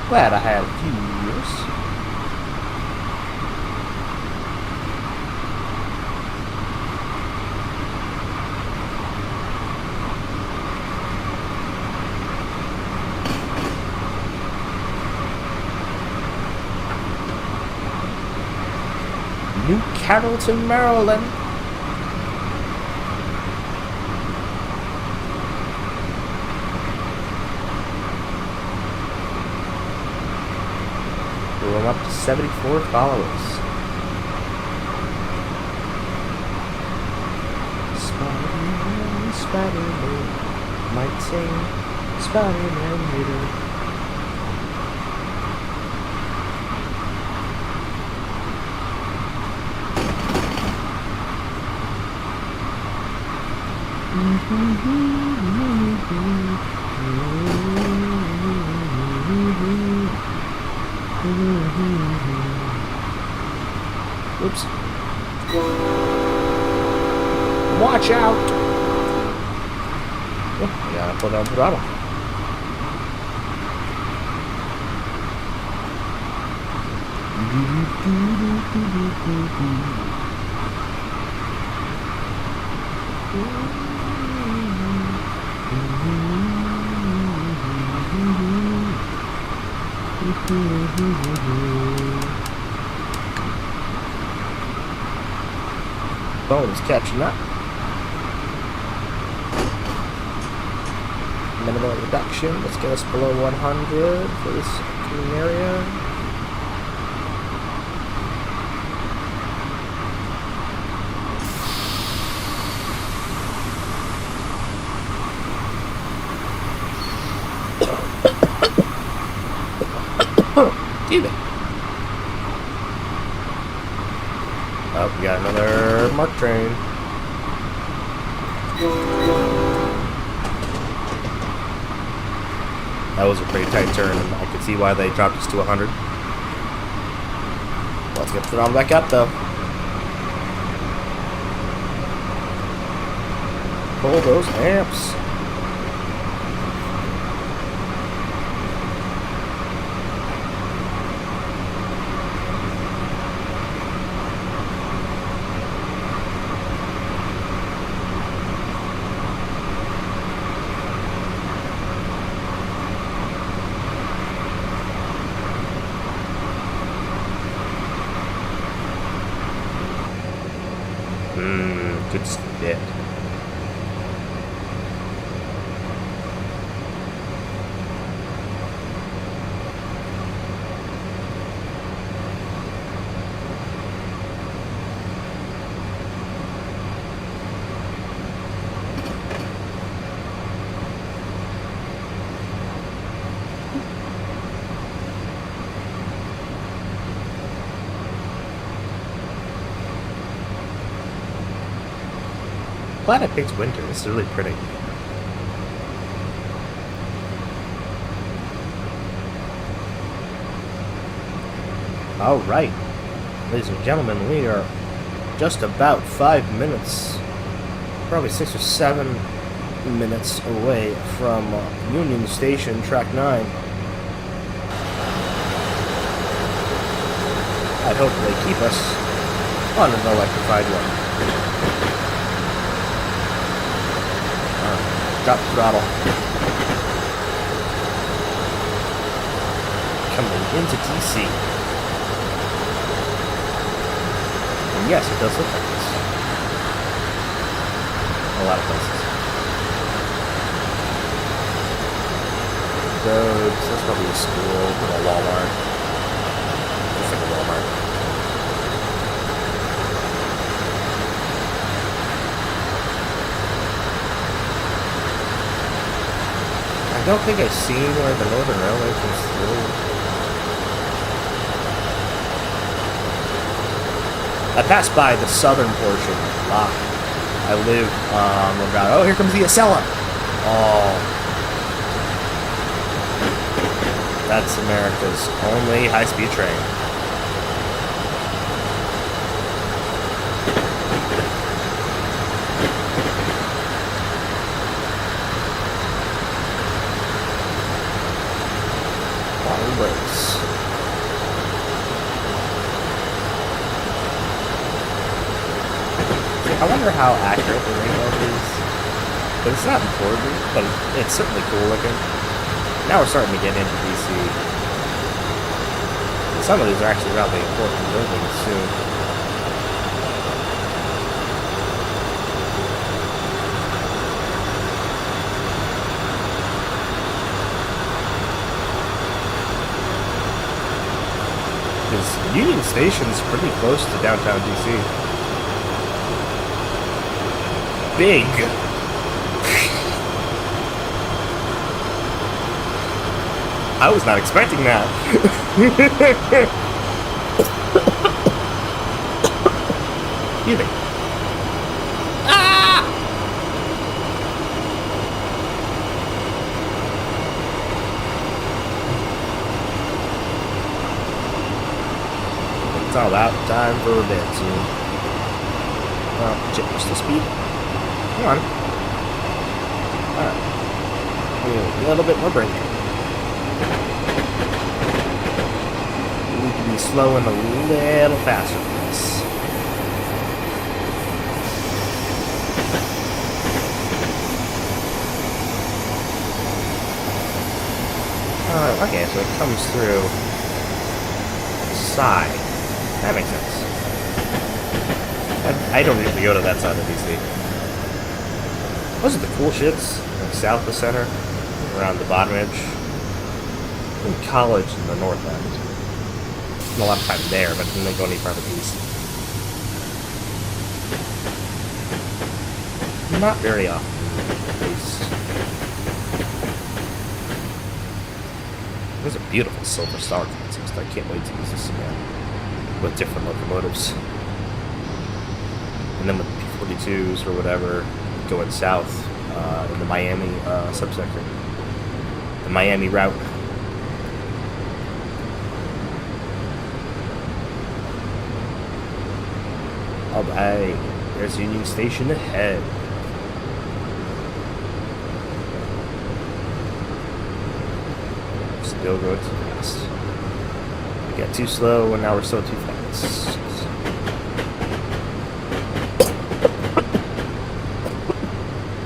A: Glad I had a few years. New Carrollton, Maryland. We're up to 74 followers. Spider-Man, Spider-Man, might say Spider-Man later. Oops. Watch out! Oh, I gotta put on throttle. Phone is catching up. Minimal reduction. Let's get us below 100 for this coming area. Excuse me. Oh, we got another MARC train. That was a pretty tight turn, and I could see why they dropped us to 100. Let's get put on back up, though. Pull those amps. Good spit. Glad I picked winter. This is really pretty. All right, ladies and gentlemen, we are just about 5 minutes, probably 6 or 7 minutes away from Union Station, Track 9. I hope they keep us on an electrified one. Drop throttle. Coming into DC. And yes, it does look like this. A lot of places. Roads, that's probably a school, or a Walmart. Looks like a Walmart. I don't think I've seen where the Northern Railway comes through. I passed by the southern portion. I live about. Oh, here comes the Acela. Oh, that's America's only high-speed train. Breaks. I wonder how accurate the rainbow is. But it's not important, but it's certainly cool looking. Now we're starting to get into DC. Some of these are actually rather important buildings too. Union Station's pretty close to downtown DC. Big. I was not expecting that. Excuse me. It's all out. Time for a bit soon. Well, just the speed. Come on. Alright. A little bit more braking. We can be slowing a little faster for this. Okay, so it comes through the side. That makes sense. I don't usually go to that side of DC. Those are the cool shits, like south of the center, around the bottom edge. In college in the north end. Spend a lot of time there, but then they go any farther east. Not very often, at least. There's a beautiful Silver Star contest. I can't wait to use this again with different locomotives. And then with P-42s or whatever, going south in the Miami subsector. The Miami route. Alright, there's Union Station ahead. Still going too fast. We got too slow and now we're still too fast.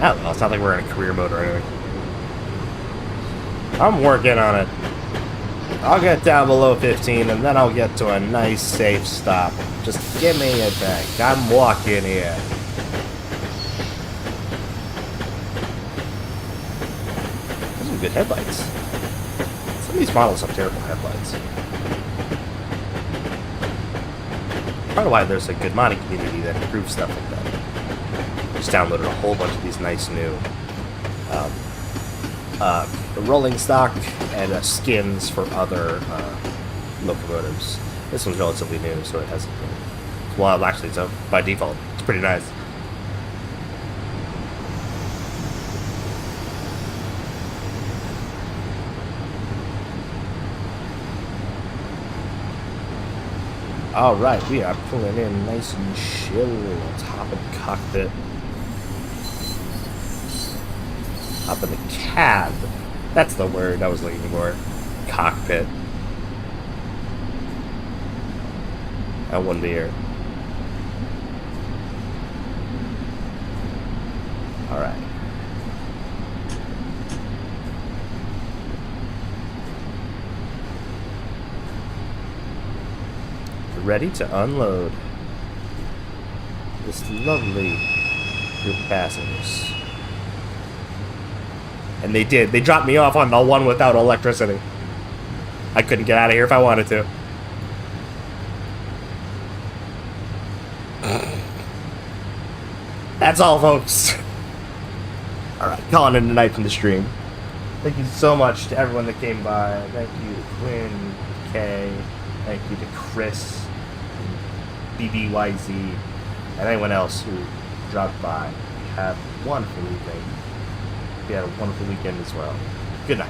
A: Oh, well, it's not like we're in a career mode or anything. I'm working on it. I'll get down below 15 and then I'll get to a nice safe stop. Just give me a tank. I'm walking here. Those are good headlights. Some of these models have terrible headlights. Part of why there's a good modding community that improves stuff like that. Just downloaded a whole bunch of these nice new rolling stock and skins for other locomotives. This one's relatively new, so it hasn't been. Well, actually, it's by default. It's pretty nice. Alright, we are pulling in nice and chill. Top of the cockpit. Top of the cab. That's the word I was looking for. Cockpit. I wouldn't be here. Alright. Ready to unload this lovely group of passengers. And they did. They dropped me off on the one without electricity. I couldn't get out of here if I wanted to. That's all, folks. Alright, calling it a night from the stream. Thank you so much to everyone that came by. Thank you to Quinn, Kay. Thank you to Chris, BBYZ, and anyone else who dropped by. Have a wonderful evening. You had a wonderful weekend as well. Good night.